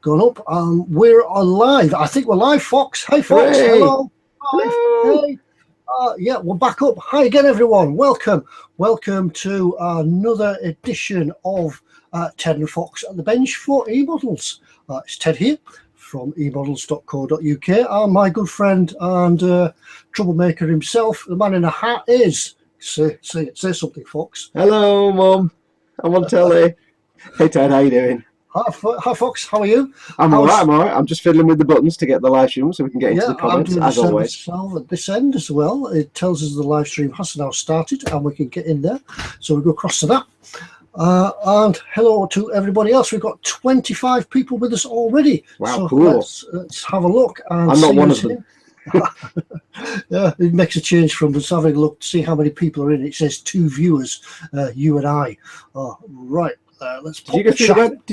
gone up. We're live. I think we're live, Fox. Hey, Fox. Hooray. Hello. Hello. Hey. Yeah, we're back up. Hi again, everyone. Welcome to another edition of Ted and Fox at the bench for eModels. It's Ted here from eModels.co.uk. My good friend and troublemaker himself, the man in a hat, is say something, Fox. Hello, Mum. I'm on telly. Hey, Ted. How you doing? Hi, Fox. How are you? I'm all right. I'm just fiddling with the buttons to get the live stream so we can get into the comments, as always. At this end as well. It tells us the live stream has now started and we can get in there. So we go across to that. And hello to everybody else. We've got 25 people with us already. Wow, so cool. Let's have a look. And I'm not one of them. Yeah, it makes a change from us having a look to see how many people are in. It says 2 viewers, you and I. Right. Let's pop Did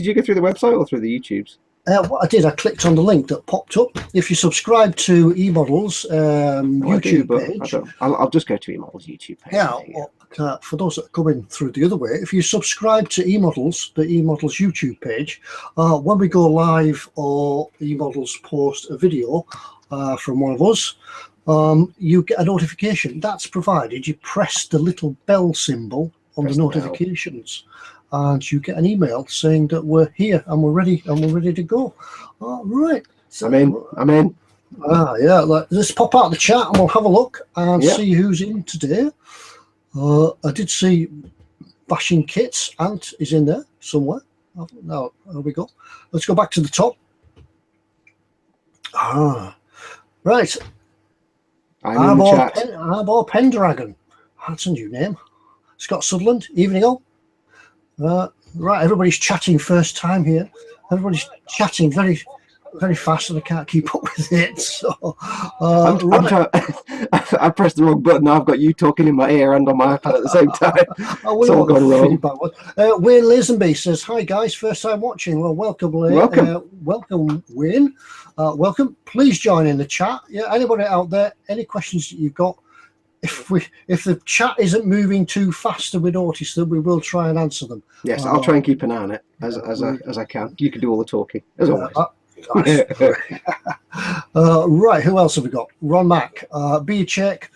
you go through the website or through the YouTubes? What I did, I clicked on the link that popped up. If you subscribe to eModels YouTube page, I'll just go to eModels YouTube page. Yeah, well, for those that are coming through the other way, if you subscribe to eModels, the eModels YouTube page, when we go live or eModels post a video from one of us, you get a notification. That's provided you press the little bell symbol on the notifications. And you get an email saying that we're here and we're ready to go. Right. So, I'm in. Yeah. Let's pop out the chat and we'll have a look and see who's in today. I did see Bashing Kits. Ant is in there somewhere. Now, there we go. Let's go back to the top. Right. I'm in the chat. Arbor Pendragon. That's a new name. Scott Sutherland, evening all. Right, everybody's chatting first time here. Everybody's chatting very, very fast, and I can't keep up with it. So, I pressed the wrong button. Now I've got you talking in my ear and on my iPad at the same time. It's all gone wrong. Wayne Lazenby says, "Hi guys, first time watching." Well, welcome, Wayne. Welcome, Wayne. Welcome. Please join in the chat. Yeah, anybody out there, any questions that you've got? If the chat isn't moving too fast and we notice them, we will try and answer them. Yes, I'll try and keep an eye on it as I can. You can do all the talking as always. Right, who else have we got? Ron Mack, beer check,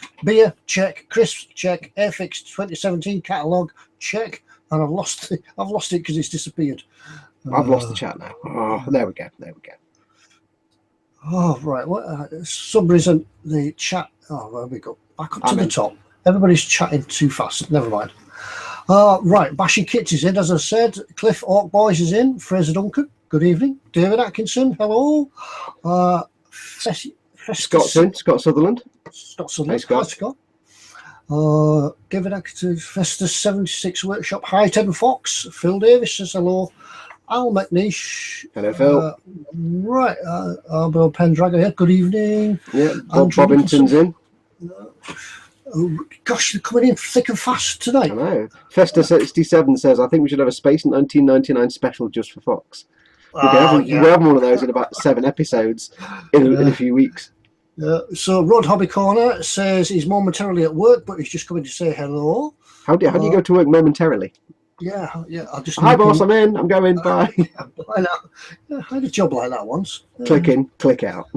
crisp check, Airfix 2017 catalogue check, and I've lost it because it's disappeared. I've lost the chat now. Oh, there we go. Oh, right. What? Some reason the chat. Oh, there we go. Back up to the top. Everybody's chatting too fast. Never mind. Right. Bashing Kits is in, as I said. Cliff Ork Boys is in. Fraser Duncan, good evening. David Atkinson, hello. Scott's in. Scott Sutherland. Scott Sutherland. Hey, Scott. Hi, Scott. David Atkinson, Festus 76 Workshop. Hi, Ted and Fox. Phil Davis says hello. Al McNeish. Hello, Phil. Right. Arbor Pendragon here. Good evening. Yeah, Bob Bobbington's in. Gosh, they're coming in thick and fast tonight. I know. Festa67 says, I think we should have a Space 1999 special just for Fox. We're having one of those in about 7 episodes in a few weeks. So Rod Hobby Corner says he's momentarily at work, but he's just coming to say hello. How do you go to work momentarily? Yeah. I'll just. Hi, boss. I'm in. I'm going. Bye. I had a job like that once. Click in, click out.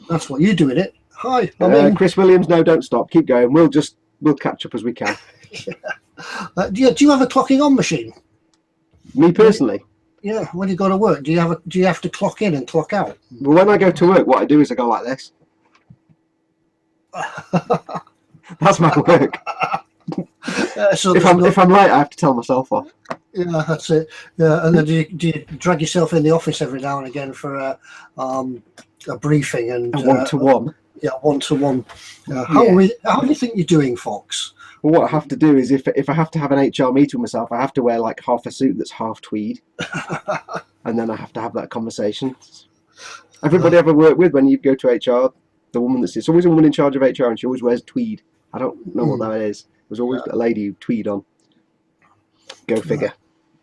That's what you're doing it. Hi, I'm in. Chris Williams, no, don't stop. Keep going. We'll catch up as we can. Do you have a clocking on machine? Me personally? Yeah. When you go to work, do you have to clock in and clock out? Well, when I go to work, what I do is I go like this. That's my work. So if I'm late, I have to tell myself off. Yeah, that's it. Yeah, and then do you drag yourself in the office every now and again for a briefing and a one-to-one? Yeah, one-to-one. How do you think you're doing, Fox? Well, what I have to do is if I have to have an HR meeting with myself, I have to wear like half a suit that's half tweed, and then I have to have that conversation. Everybody ever work with when you go to HR? The woman there's always a woman in charge of HR, and she always wears tweed. I don't know what that is. There's always a lady with tweed on. Go figure.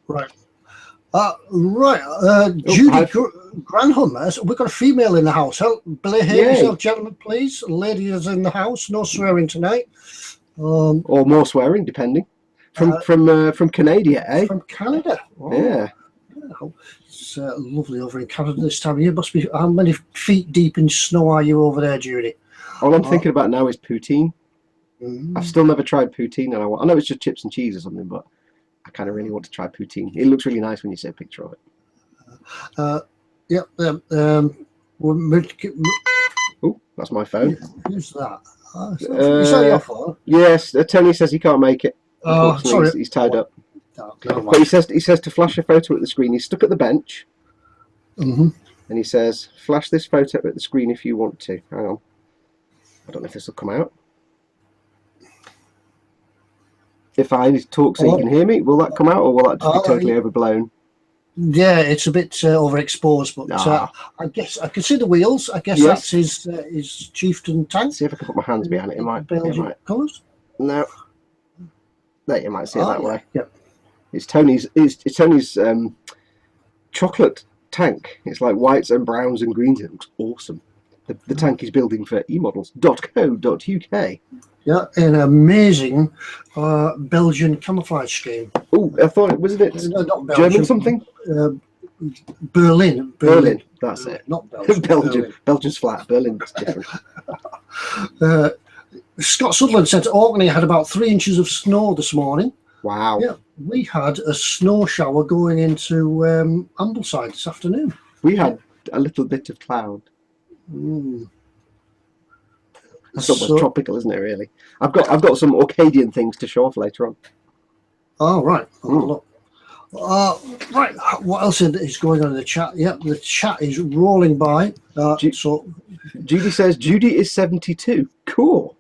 Right. Judy Granham, we've got a female in the house. Behave yourself, gentlemen, please. Lady is in the house. No swearing tonight. Or more swearing, depending. From Canada, eh? From Canada. Oh. Yeah. It's lovely over in Canada this time of year. Must be, how many feet deep in snow are you over there, Judy? All I'm thinking about now is poutine. Mm. I've still never tried poutine, and I know it's just chips and cheese or something, but I kind of really want to try poutine. It looks really nice when you see a picture of it. Oh, that's my phone. Who's that? Is that your phone? Yes, Tony says he can't make it. Unfortunately, Sorry. he's tied up. No, But he says to flash a photo at the screen. He's stuck at the bench, and he says, "Flash this photo at the screen if you want to." Hang on, I don't know if this will come out. If I talk so you can hear me, will that come out, or will that just be totally overblown? Yeah, it's a bit overexposed, but I guess I can see the wheels. I guess that's his chieftain tank. See if I can put my hands behind it. It might. Colours. No, there you might see it that way. Yep. It's Tony's. It's Tony's chocolate tank. It's like whites and browns and greens. It looks awesome. The tank he's building for eModels.co.uk. Yeah, an amazing Belgian camouflage scheme. Oh, I thought wasn't it not Belgium, German something? Berlin. That's it. Not Belgium. Belgium. Belgium's flat. Berlin's different. Scott Sutherland said Orkney had about 3 inches of snow this morning. Wow. Yeah, we had a snow shower going into Ambleside this afternoon. We had a little bit of cloud. That's almost tropical, isn't it? Really. I've got some Orcadian things to show off later on. Oh right. Right. What else is going on in the chat? Yep, the chat is rolling by. Judy says Judy is 72. Cool.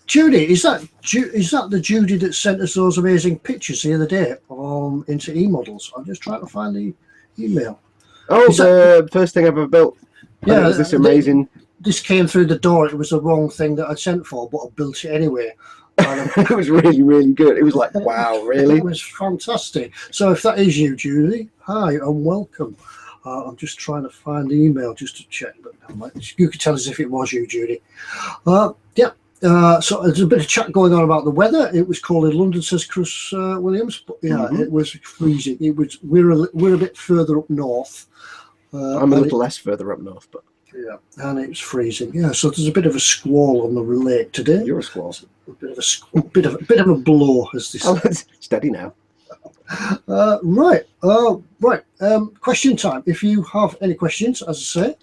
Judy, is that the Judy that sent us those amazing pictures the other day into eModels? I'm just trying to find the email. Oh, the first thing I've ever built. Yeah, it was this amazing. This came through the door. It was the wrong thing that I sent for, but I built it anyway. It was really, really good. It was like, wow, really? It was fantastic. So if that is you, Judy, hi and welcome. I'm just trying to find the email just to check, but you could tell us if it was you, Judy. So there's a bit of chat going on about the weather. It was cold in London, says Chris Williams, but it was freezing. We're a bit further up north. I'm a little less further up north, but yeah, and it's freezing. Yeah, so there's a bit of a squall on the lake today. You're a squall. A bit of a blow, as this. Steady now. Right. Question time. If you have any questions, as I say,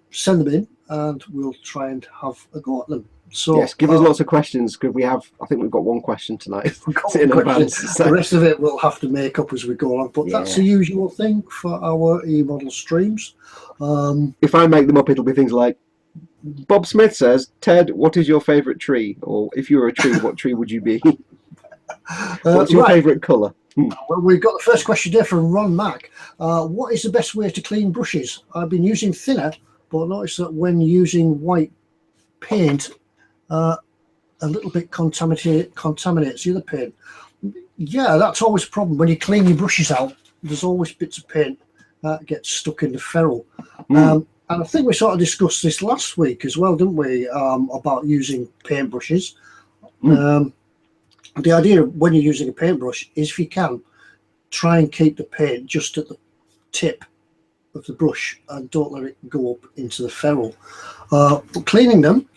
send them in, and we'll try and have a go at them. So yes, give us lots of questions, because I think we've got one question tonight. The rest of it we'll have to make up as we go along, but that's the usual thing for our eModel streams. If I make them up, it'll be things like, Bob Smith says, Ted, what is your favourite tree? Or if you were a tree, what tree would you be? What's your favourite colour? Well, we've got the first question there from Ron Mack. What is the best way to clean brushes? I've been using thinner, but I noticed that when using white paint, a little bit contaminates the other paint. Yeah, that's always a problem. When you clean your brushes out, there's always bits of paint that get stuck in the ferrule. And I think we sort of discussed this last week as well, didn't we, about using paintbrushes. The idea of when you're using a paintbrush is, if you can, try and keep the paint just at the tip of the brush and don't let it go up into the ferrule. But cleaning them,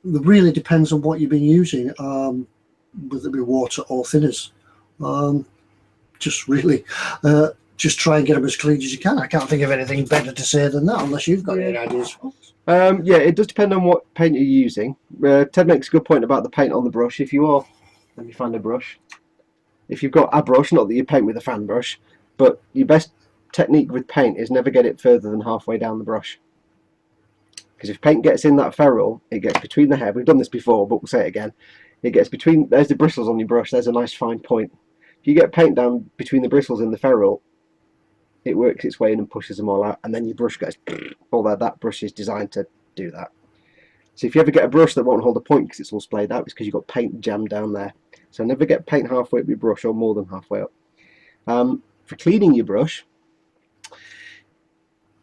it really depends on what you've been using, whether it be water or thinners. Just try and get them as clean as you can. I can't think of anything better to say than that, unless you've got any ideas. Yeah, it does depend on what paint you're using. Ted makes a good point about the paint on the brush. Let me find a brush. If you've got a brush, not that you paint with a fan brush, but your best technique with paint is never get it further than halfway down the brush. Because if paint gets in that ferrule, it gets between the head. We've done this before, but we'll say it again. It gets between, there's the bristles on your brush, there's a nice fine point. If you get paint down between the bristles and the ferrule, it works its way in and pushes them all out, and then your brush goes, although that brush is designed to do that. So if you ever get a brush that won't hold a point because it's all splayed out, it's because you've got paint jammed down there. So never get paint halfway up your brush, or more than halfway up. For cleaning your brush,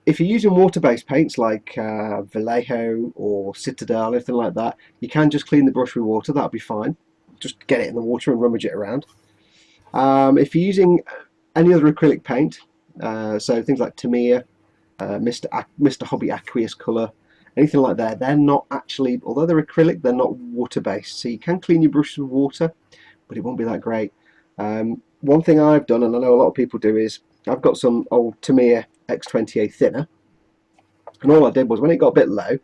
if you're using water-based paints like Vallejo or Citadel, anything like that, you can just clean the brush with water. That'll be fine. Just get it in the water and rummage it around. If you're using any other acrylic paint, so things like Tamiya, Mr. Hobby Aqueous Colour, anything like that, they're not actually, although they're acrylic, they're not water-based. So you can clean your brushes with water, but it won't be that great. One thing I've done, and I know a lot of people do, is I've got some old Tamiya X20A thinner, and all I did was when it got a bit low,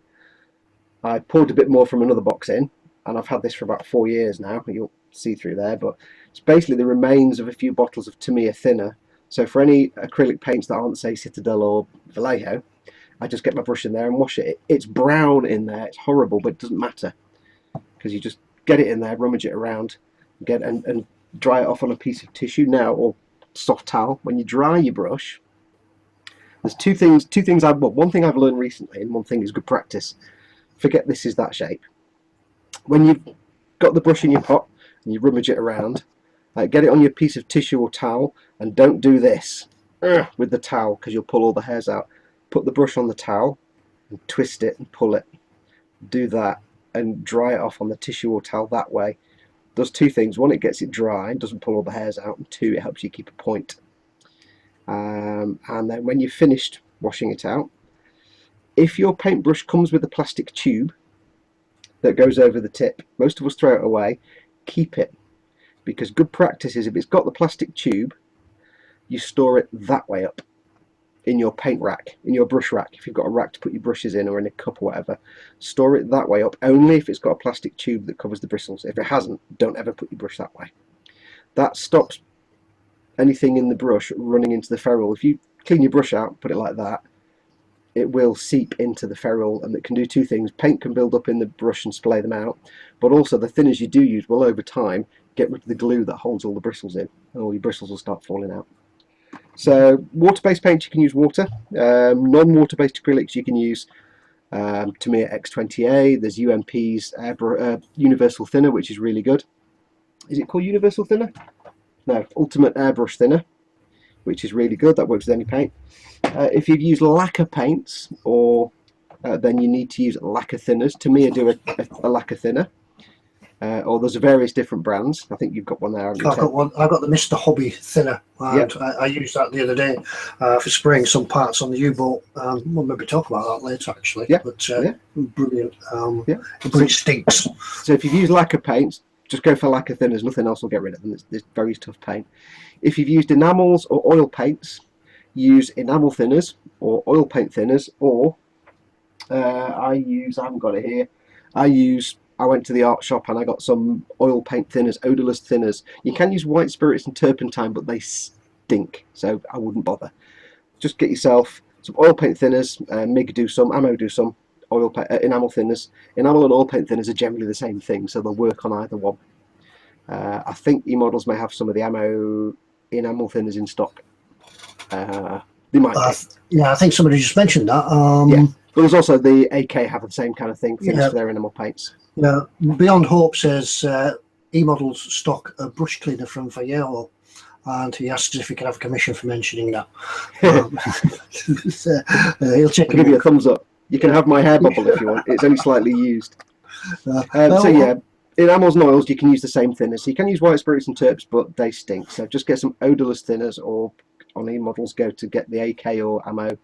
I poured a bit more from another box in, and I've had this for about 4 years now. You'll see through there, but it's basically the remains of a few bottles of Tamiya thinner. So for any acrylic paints that aren't, say, Citadel or Vallejo, I just get my brush in there and wash it. It's brown in there, it's horrible, but it doesn't matter, because you just get it in there, rummage it around, and dry it off on a piece of tissue now, or soft towel. When you dry your brush, there's two things one thing I've learned recently, and one thing is good practice. Forget this is that shape. When you've got the brush in your pot and you rummage it around, get it on your piece of tissue or towel, and don't do this with the towel, because you'll pull all the hairs out. Put the brush on the towel and twist it and pull it. Do that and dry it off on the tissue or towel that way. Does two things: one, it gets it dry and doesn't pull all the hairs out, and two, it helps you keep a point. And then when you've finished washing it out, if your paintbrush comes with a plastic tube that goes over the tip, most of us throw it away. Keep it, because good practice is, if it's got the plastic tube, you store it that way up in your paint rack, in your brush rack. If you've got a rack to put your brushes in, or in a cup or whatever, store it that way up, only if it's got a plastic tube that covers the bristles. If it hasn't, don't ever put your brush that way. That stops anything in the brush running into the ferrule. If you clean your brush out, put it like that, it will seep into the ferrule, and it can do two things. Paint can build up in the brush and splay them out, but also the thinners you do use will, over time, get rid of the glue that holds all the bristles in, and all your bristles will start falling out. So water-based paint, you can use water. Non-water-based acrylics, you can use Tamiya X20A. There's UMP's Universal Thinner, which is really good. Is it called Universal Thinner? No, Ultimate Airbrush Thinner, which is really good. That works with any paint. If you've used lacquer paints, or then you need to use lacquer thinners. Tamiya do a lacquer thinner. Or there's various different brands. I think you've got one there. I've got one. I've got the Mr. Hobby thinner, and yep. I used that the other day for spraying some parts on the U-boat. We'll maybe talk about that later, actually. Yeah. But brilliant. But it stinks. So if you've used lacquer paints, just go for lacquer thinners. Nothing else will get rid of them. It's very tough paint. If you've used enamels or oil paints, use enamel thinners or oil paint thinners. Or I haven't got it here. I went to the art shop and I got some oil paint thinners, odorless thinners. You can use white spirits and turpentine, but they stink, so I wouldn't bother. Just get yourself some oil paint thinners. MIG do some, Ammo do some, enamel thinners. Enamel and oil paint thinners are generally the same thing, so they'll work on either one. I think eModels may have some of the Ammo enamel thinners in stock. They might. Yeah, I think somebody just mentioned that. Yeah, but there's also the AK have the same kind of thing, things for their enamel paints. Yeah, Beyond Hope says eModels stock a brush cleaner from Vallejo, and he asks if he can have a commission for mentioning that. He'll check. I'll give you a thumbs up. You can have my hair bubble if you want. It's only slightly used. So yeah, enamels and oils, you can use the same thinners. So you can use white spirits and terps, but they stink. So just get some odorless thinners, or on eModels go to get the AK or Ammo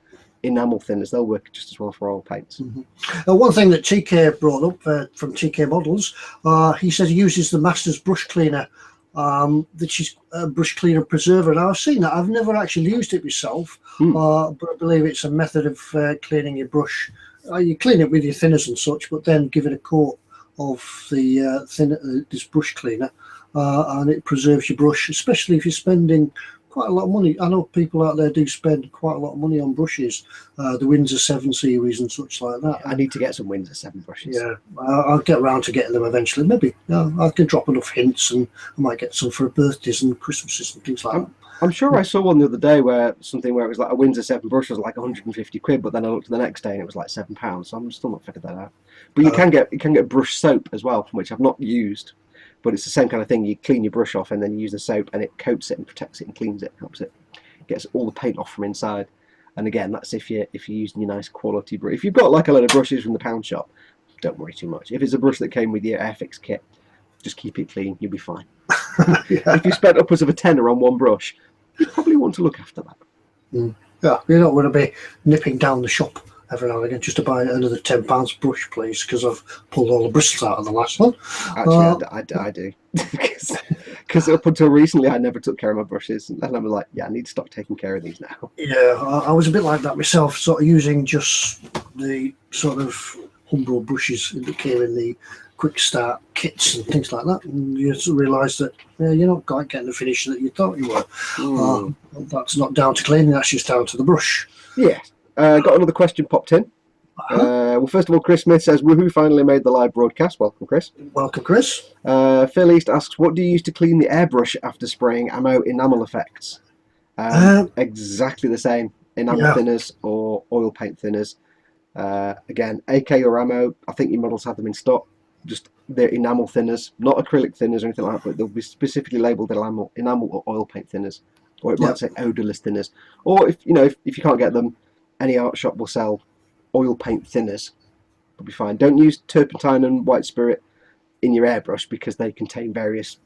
enamel thinners. They'll work just as well for oil paints. One thing that TK brought up from TK Models, he says he uses the Masters brush cleaner, which is a brush cleaner preserver. And I've seen that. I've never actually used it myself, but I believe it's a method of cleaning your brush. You clean it with your thinners and such, but then give it a coat of the this brush cleaner, and it preserves your brush, especially if you're spending quite a lot of money. I know people out there do spend quite a lot of money on brushes, the Windsor 7 series and such like that. I need to get some Windsor 7 brushes. Yeah, I'll get around to getting them eventually. Maybe I can drop enough hints, and I might get some for birthdays and Christmases and things like that. I'm sure I saw one the other day where it was like a Windsor 7 brush was like 150 quid, but then I looked the next day and it was like £7. So I'm still not figured that out. But you can get brush soap as well, which I've not used. But it's the same kind of thing. You clean your brush off and then you use the soap, and it coats it and protects it and cleans it, helps it, gets all the paint off from inside. And again, that's if you're using your nice quality brush. If you've got like a load of brushes from the pound shop, don't worry too much. If it's a brush that came with your Airfix kit, just keep it clean. You'll be fine. If you spent upwards of a tenner on one brush, you probably want to look after that. Yeah, you don't want to be nipping down the shop every now and again just to buy another £10 brush, please, because I've pulled all the bristles out of the last one. Actually, I do. Because up until recently, I never took care of my brushes. And then I was like, yeah, I need to stop taking care of these now. Yeah, I was a bit like that myself, sort of using just the sort of Umbro brushes that came in the quick start kits and things like that. And you realise that you're not quite getting the finish that you thought you were. That's not down to cleaning, that's just down to the brush. Yeah. Got another question popped in. Well, first of all, Chris Smith says, woohoo, finally made the live broadcast. Welcome, Chris. Welcome, Chris. Phil East asks, what do you use to clean the airbrush after spraying ammo enamel effects? Exactly the same. Enamel thinners or oil paint thinners. Again, AK or ammo, I think eModels have them in stock. Just they're enamel thinners, not acrylic thinners or anything like that, but they'll be specifically labelled enamel or oil paint thinners. Or it might say odorless thinners. Or if you can't get them, any art shop will sell oil paint thinners. Will be fine. Don't use turpentine and white spirit in your airbrush because they contain various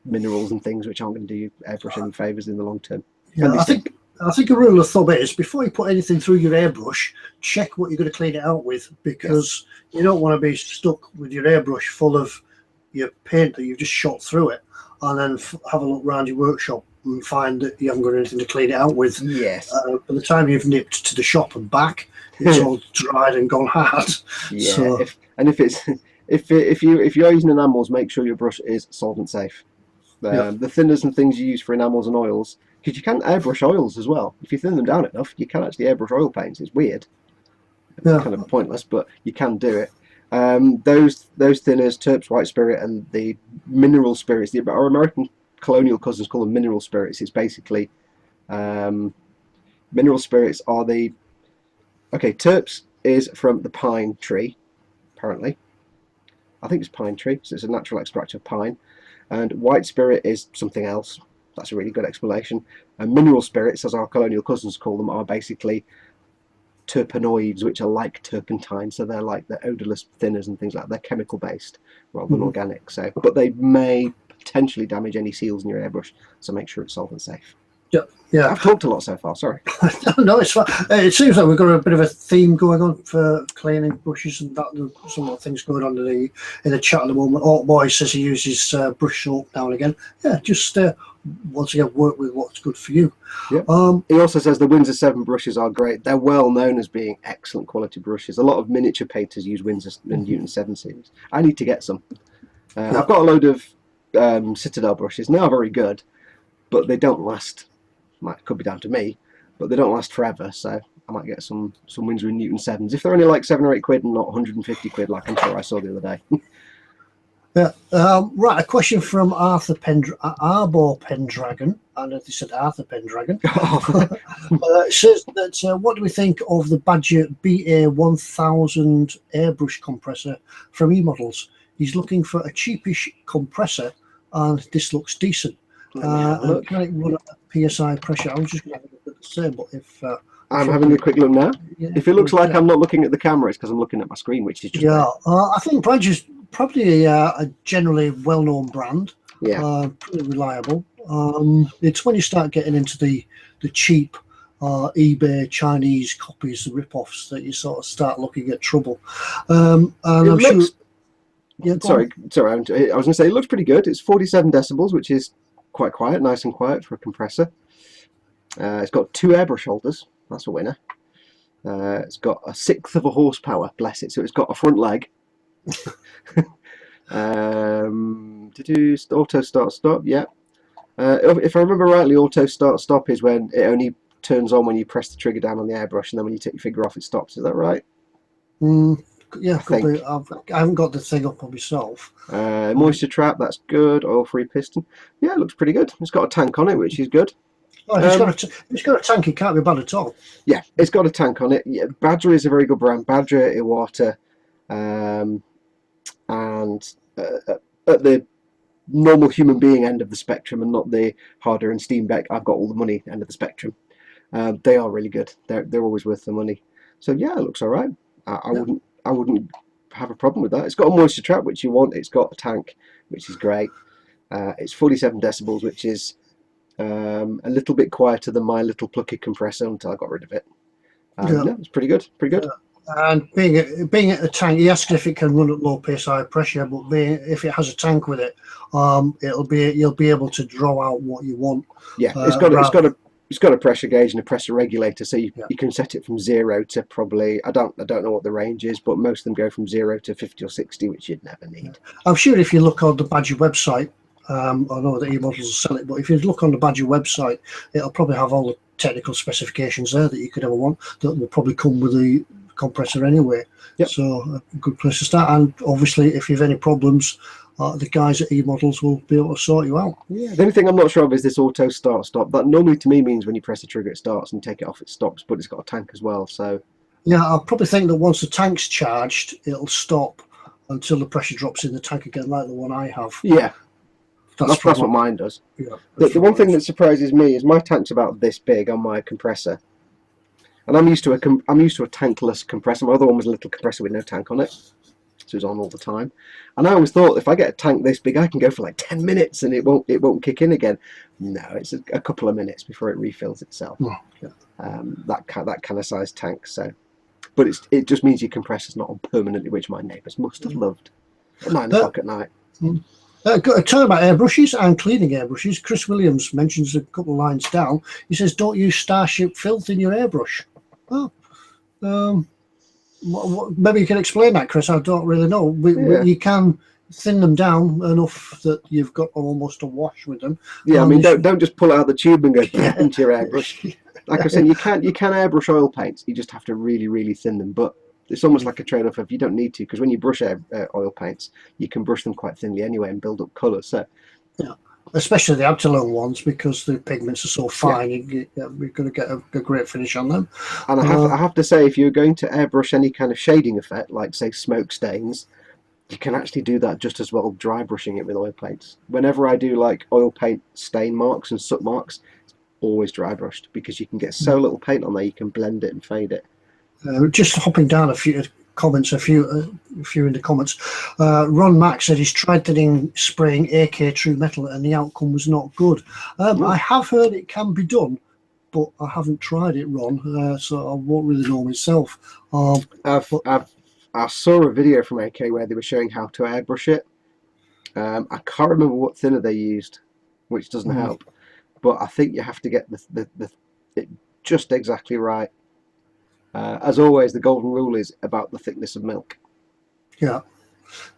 minerals and things which aren't going to do your airbrush any favours in the long term. Yeah, I think a rule of thumb is before you put anything through your airbrush, check what you're going to clean it out with, because you don't want to be stuck with your airbrush full of your paint that you've just shot through it, and then have a look around your workshop and find that you haven't got anything to clean it out with. Yes. By the time you've nipped to the shop and back, it's all dried and gone hard. Yeah. So, if you're using enamels, make sure your brush is solvent safe. The thinners and things you use for enamels and oils, because you can airbrush oils as well. If you thin them down enough, you can actually airbrush oil paints. It's weird. It's kind of pointless, but you can do it. Those thinners, terps, white spirit, and the mineral spirits, our American colonial cousins call them mineral spirits. It's basically mineral spirits are terps is from the pine tree, apparently. I think it's pine tree, so it's a natural extract of pine. And white spirit is something else. That's a really good explanation. And mineral spirits, as our colonial cousins call them, are basically terpenoids, which are like turpentine. So they're like the odorless thinners and things like that. They're chemical based rather than organic. So, but they may potentially damage any seals in your airbrush. So make sure it's solvent safe. Yeah. I've talked a lot so far. Sorry. No, it's fine. It seems like we've got a bit of a theme going on for cleaning brushes and that. There's some of the things going on in the chat at the moment. Alt Boy says he uses brush soap now and again. Yeah, just once again work with what's good for you. Yeah. He also says the Windsor 7 brushes are great. They're well known as being excellent quality brushes. A lot of miniature painters use Windsor and Newton 7 series. I need to get some. I've got a load of Citadel brushes. They are very good, but they don't last. Could be down to me, but they don't last forever. So I might get some Windsor and Newton 7s if they're only like 7 or 8 quid and not 150 quid, like I'm sure I saw the other day. Right, a question from Arbor Pendragon. I know they said Arthur Pendragon. It says that what do we think of the Badger BA1000 airbrush compressor from eModels? He's looking for a cheapish compressor, and this looks decent. And can it run at PSI pressure? I was just going to have a look at the same, but if I'm having a quick look now. If it looks like I'm not looking at the camera, it's because I'm looking at my screen, which is just I think Badger's probably a generally well-known brand. Pretty reliable. It's when you start getting into the cheap eBay Chinese copies, the rip-offs, that you sort of start looking at trouble. And I'm sure. Yeah, sorry. I was going to say it looks pretty good. It's 47 decibels, which is quite quiet, nice and quiet for a compressor. It's got 2 airbrush holders. That's a winner. It's got 1/6 of a horsepower. Bless it. So it's got a front leg. To do auto start stop. Yeah. If I remember rightly, auto start stop is when it only turns on when you press the trigger down on the airbrush, and then when you take your finger off, it stops. Is that right? Yeah, I haven't got the thing up on myself. Moisture trap, that's good. Oil-free piston. Yeah, it looks pretty good. It's got a tank on it, which is good. Oh, it's got a tank. It can't be bad at all. Yeah, it's got a tank on it. Yeah, Badger is a very good brand. Badger, Iwata, and at the normal human being end of the spectrum, and not the Harder and Steenbeck, I've got all the money end of the spectrum. They are really good. They're always worth the money. So yeah, it looks all right. I wouldn't have a problem with that. It's got a moisture trap, which you want. It's got a tank, which is great. It's 47 decibels, which is A little bit quieter than my little plucky compressor until I got rid of it. Yeah. No, it's pretty good. Pretty good. And being at the tank, he asked if it can run at low pace, high pressure, but if it has a tank with it, you'll be able to draw out what you want. Yeah, it's got a pressure gauge and a pressure regulator, so you can set it from 0 to probably, I don't know what the range is, but most of them go from 0 to 50 or 60, which you'd never need. I'm sure if you look on the Badger website, I know that eModels will sell it, but if you look on the Badger website, it'll probably have all the technical specifications there that you could ever want that will probably come with the compressor anyway. Yep. So a good place to start. And obviously, if you have any problems, the guys at eModels will be able to sort you out. Yeah. The only thing I'm not sure of is this auto start stop. That normally to me means when you press the trigger it starts, and take it off it stops, but it's got a tank as well. So yeah, I'll probably think that once the tank's charged, it'll stop until the pressure drops in the tank again, like the one I have. Yeah. That's what mine does. Yeah, the one thing that surprises me is my tank's about this big on my compressor, and I'm used to a tankless compressor. My other one was a little compressor with no tank on it, so it was on all the time. And I always thought if I get a tank this big, I can go for like 10 minutes and it won't kick in again. No, it's a couple of minutes before it refills itself. Oh, yeah. That kind of size tank. So, but it just means your compressor's not on permanently, which my neighbours must have loved at 9 o'clock at night. Talking about airbrushes and cleaning airbrushes, Chris Williams mentions a couple of lines down. He says, "Don't use Starship filth in your airbrush." Oh, maybe you can explain that, Chris. I don't really know. You can thin them down enough that you've got almost a wash with them. Yeah, I mean, don't just pull it out of the tube and go into your airbrush. Like I said, you can airbrush oil paints. You just have to really, really thin them. But it's almost like a trade-off if you don't need to, because when you brush oil paints, you can brush them quite thinly anyway and build up colour. So, yeah, especially the Absalom ones, because the pigments are so fine, you're going to get a great finish on them. And I have to say, if you're going to airbrush any kind of shading effect, like say smoke stains, you can actually do that just as well dry brushing it with oil paints. Whenever I do like oil paint stain marks and soot marks, it's always dry brushed, because you can get so little paint on there, you can blend it and fade it. Just hopping down a few comments, a few in the comments. Ron Mack said he's tried spraying AK True Metal and the outcome was not good. I have heard it can be done, but I haven't tried it, Ron, so I won't really know myself. I saw a video from AK where they were showing how to airbrush it. I can't remember what thinner they used, which doesn't help, but I think you have to get it just exactly right. As always, the golden rule is about the thickness of milk. Yeah,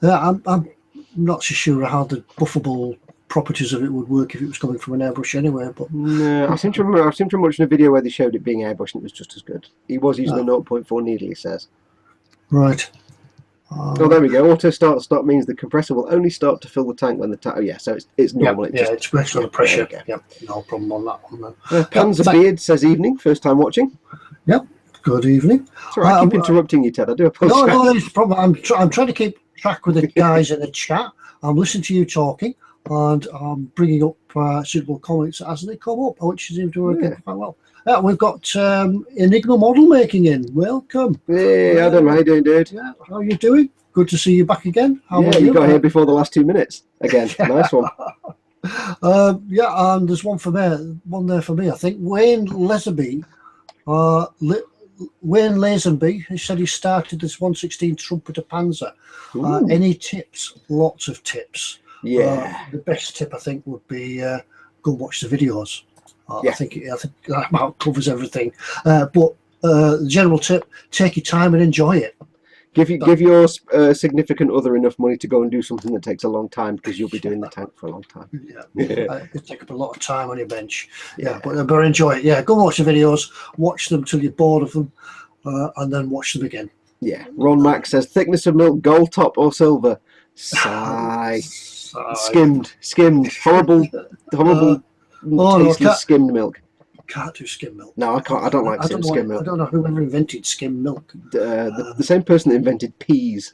I'm not so sure how the buffable properties of it would work if it was coming from an airbrush anyway. But no, I seem to remember watching a video where they showed it being airbrushed and it was just as good. He was using a 0.4 needle, he says. Right. Oh, there we go. Auto start stop means the compressor will only start to fill the tank when the tank. Oh, yeah, so it's normal. It's based on the pressure. Yeah, no problem on that one. Panzer Beard says evening, first time watching. Yep. Good evening. Sorry, I keep interrupting you, Ted. I do apologise. No, there's a problem. I'm trying to keep track with the guys in the chat. I'm listening to you talking, and I'm bringing up suitable comments as they come up, which seems to work quite well. We've got Enigma model making in. Welcome. Hey, Adam, how you doing, dude? Yeah, how are you doing? Good to see you back again. How are you got here before the last 2 minutes again. Nice one. And there's one there for me. I think Wayne Leatherby. Wayne Lazenby, he said he started this 116 Trumpeter Panzer. Any tips? Lots of tips. Yeah. The best tip I think would be go watch the videos. Yeah. I think that about covers everything. But the general tip: take your time and enjoy it. Give your significant other enough money to go and do something that takes a long time, because you'll be doing the tank for a long time. It take up a lot of time on your bench. But enjoy it. Yeah, go watch the videos. Watch them till you're bored of them, and then watch them again. Yeah. Ron Mack says thickness of milk: gold top or silver? Sigh. Skimmed. Horrible, tasteless skimmed milk. Can't do skim milk. No, I can't. I don't like skim milk. I don't know who ever invented skim milk. The same person that invented peas,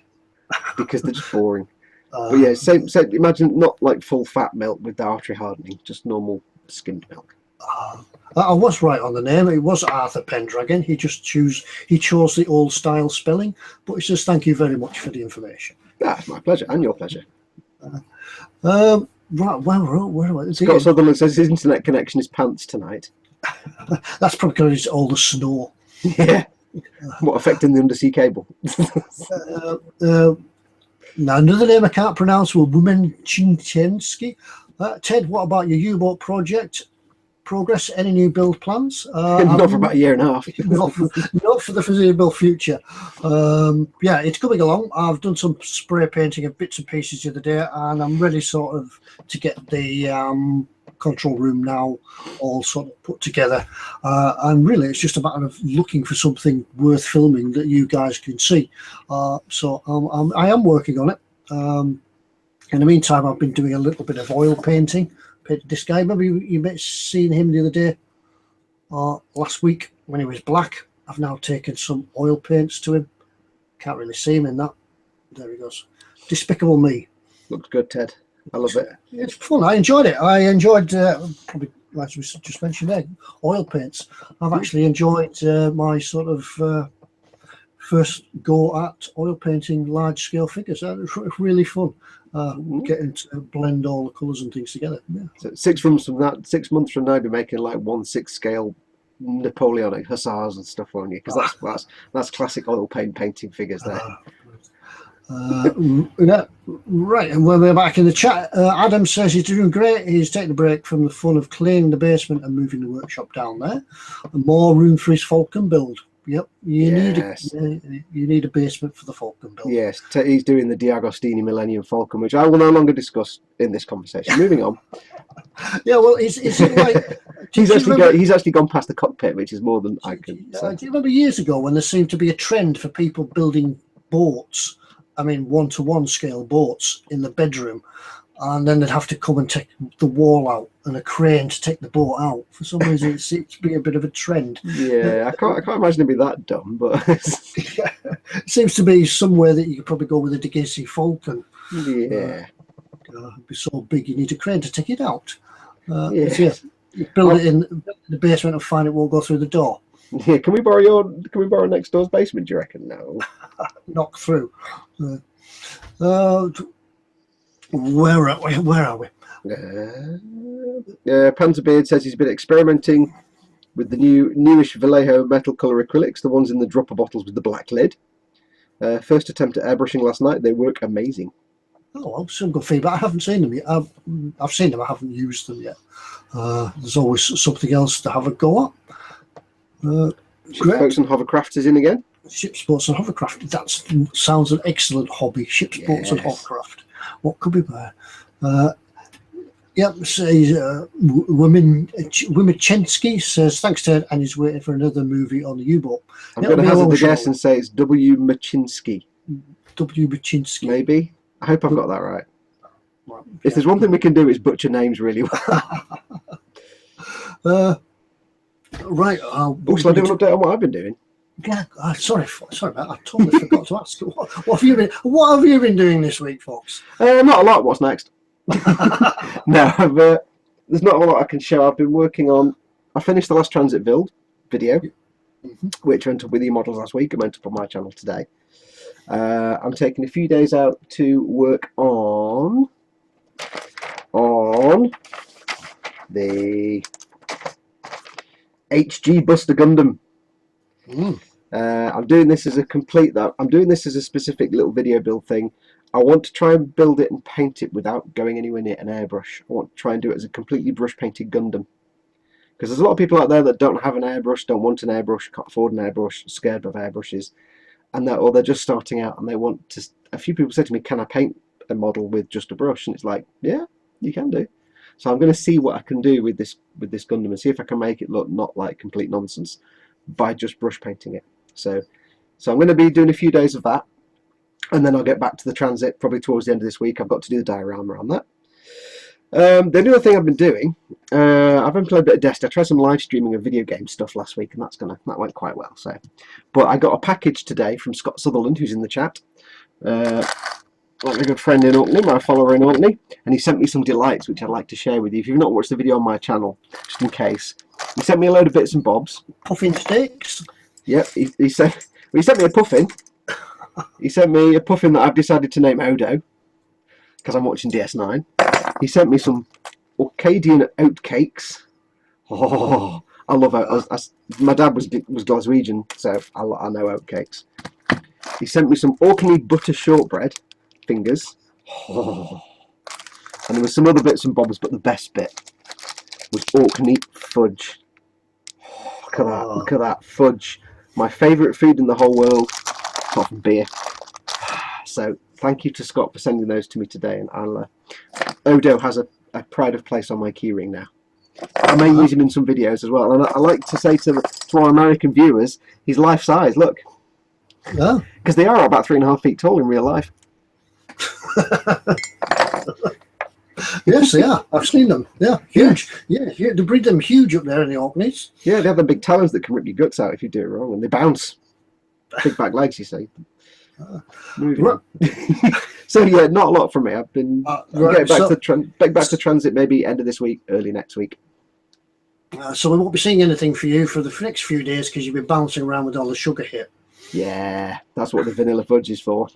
because they're just boring. But yeah, same. Imagine not like full fat milk with the artery hardening, just normal skimmed milk. I was right on the name. It was Arthur Pendragon. He chose the old style spelling. But he says thank you very much for the information. That's my pleasure, and your pleasure. Right, where Scott Sutherland says his internet connection is pants tonight. That's probably because it's all the snow. Yeah. What, affecting the undersea cable? Now, another name I can't pronounce was Women-Chinsky. Ted, what about your U-boat project? Progress? Any new build plans? Not for about a year and a half. not for the foreseeable future. Yeah, it's coming along. I've done some spray painting of bits and pieces the other day, and I'm ready sort of to get the control room now all sort of put together. And really, it's just a matter of looking for something worth filming that you guys can see. So I am working on it. In the meantime, I've been doing a little bit of oil painting. Painted this guy. Maybe you may have seen him the other day, last week when he was black. I've now taken some oil paints to him. Can't really see him in that. There he goes. Despicable Me. Looks good, Ted. I love it. It's fun. I enjoyed it. I enjoyed, probably, as we just mentioned there, oil paints. I've actually enjoyed my sort of first go at oil painting large scale figures. It's really fun. Getting to blend all the colours and things together. Yeah. So 6 months from that, 6 months from now, I'll be making like 1/6 scale Napoleonic hussars and stuff on you, because that's classic oil painting figures there. Right, and when we're back in the chat, Adam says he's doing great. He's taking a break from the fun of cleaning the basement and moving the workshop down there. And more room for his Falcon build. Yep, you need a basement for the Falcon build. Yes, he's doing the D'Agostini Millennium Falcon, which I will no longer discuss in this conversation. Moving on. Yeah, well, is it like he's actually gone past the cockpit, which is more than I can say. Do you remember years ago when there seemed to be a trend for people building boats? I mean, 1-to-1 scale boats in the bedroom, and then they'd have to come and take the wall out and a crane to take the boat out. For some reason, it seems to be a bit of a trend. Yeah, I can't imagine it'd be that dumb, but it seems to be somewhere that you could probably go with a Degesi Falcon. Yeah, it'd be so big you need a crane to take it out. Yeah, you build it in the basement and find it won't go through the door. Yeah, can we borrow next door's basement? Do you reckon? No. Knock through. Where are we? Panzerbeard says he's been experimenting with the newish Vallejo metal colour acrylics, the ones in the dropper bottles with the black lid. First attempt at airbrushing last night. They work amazing. Oh, well, some good feedback. I haven't seen them yet. I've seen them. I haven't used them yet. There's always something else to have a go at. Shipboats and hovercrafts is in again. Ship sports and hovercraft. That sounds an excellent hobby. Ship sports and hovercraft. What could be better? Yep. Says Wimichensky says thanks, Ted, and he's waiting for another movie on the U-boat. I'm going to hazard the guess and say it's W. Machinsky. W. Machinsky. Maybe. I hope I've got that right. If there's one thing we can do, it's butcher names really well. Right. Shall I do an update on what I've been doing? Yeah. Sorry, mate. I totally forgot to ask. What have you been doing this week, Fox? Not a lot. What's next? No, there's not a lot I can show. I've been working on. I finished the last Transit build video, which went up with eModels last week. It went up on my channel today. I'm taking a few days out to work on the HG Buster Gundam. I'm doing this as a specific little video build thing. I want to try and build it and paint it without going anywhere near an airbrush. I want to try and do it as a completely brush painted Gundam. Because there's a lot of people out there that don't have an airbrush, don't want an airbrush, can't afford an airbrush, scared of airbrushes, and they're just starting out and they want to. A few people say to me, "Can I paint a model with just a brush?" And it's like, yeah, you can do. So I'm going to see what I can do with this Gundam and see if I can make it look not like complete nonsense by just brush painting it. So I'm going to be doing a few days of that, and then I'll get back to the Transit probably towards the end of this week. I've got to do the diorama on that. The other thing I've been doing, I've been playing a bit of Destiny. I tried some live streaming of video game stuff last week, and that went quite well. So, but I got a package today from Scott Sutherland, who's in the chat. My good friend in Orkney, my follower in Orkney, and he sent me some delights which I'd like to share with you. If you've not watched the video on my channel, just in case, he sent me a load of bits and bobs. Puffin sticks. Yep, he sent me a puffin. He sent me a puffin that I've decided to name Odo because I'm watching DS9. He sent me some Orcadian oatcakes. Oh, I love oat. My dad was Glaswegian, so I know oatcakes. He sent me some Orkney butter shortbread fingers. Oh. And there were some other bits and bobs, but the best bit was Orkney fudge. Oh, look at that! Look at that fudge. My favourite food in the whole world, apart from beer. So thank you to Scott for sending those to me today, and Odo has a pride of place on my keyring now. I may use him in some videos as well, and I like to say to our American viewers, he's life size. Look, because they are about 3.5 feet tall in real life. Yes, they are. I've seen them. Yeah, huge. Yeah, they breed them huge up there in the Orkneys. Yeah, they have the big talons that can rip your guts out if you do it wrong, and they bounce. Big back legs, you see. Moving on. So yeah, not a lot from me. I've been getting back to transit maybe end of this week, early next week. So we won't be seeing anything for you for the next few days because you'll be bouncing around with all the sugar hit. Yeah, that's what the vanilla fudge is for.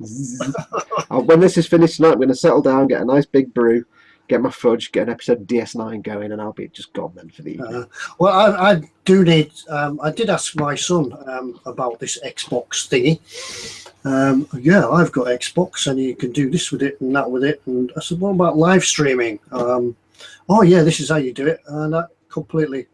When this is finished tonight, I'm going to settle down, get a nice big brew, get my fudge, get an episode of DS9 going, and I'll be just gone then for the evening. Well, I do need. I did ask my son about this Xbox thingy. Yeah, I've got Xbox, and you can do this with it and that with it. And I said, what about live streaming? Oh yeah, this is how you do it, and that completely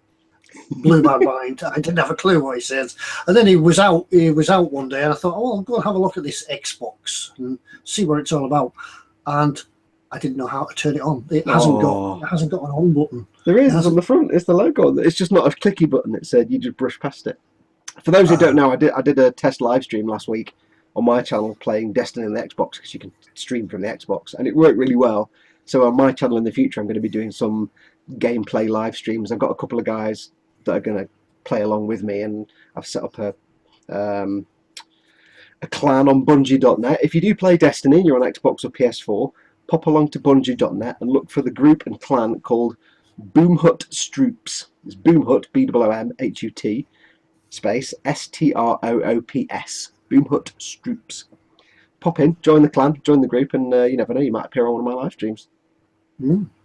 blew my mind. I didn't have a clue what he says. And then he was out one day, and I thought, oh, I'll go and have a look at this Xbox and see what it's all about. And I didn't know how to turn it on. It hasn't got an on button. There is on the front. It's the logo. It's just not a clicky button. It said you just brush past it. For those who don't know, I did a test live stream last week on my channel playing Destiny on the Xbox, because you can stream from the Xbox, and it worked really well. So on my channel in the future, I'm going to be doing some gameplay live streams. I've got a couple of guys that are going to play along with me, and I've set up a clan on Bungie.net. If you do play Destiny and you're on Xbox or PS4, pop along to Bungie.net and look for the group and clan called Boomhut Stroops. It's Boomhut, BOOMHUT, space STROOPS. Boomhut Stroops. Pop in, join the clan, join the group, and you never know, you might appear on one of my live streams.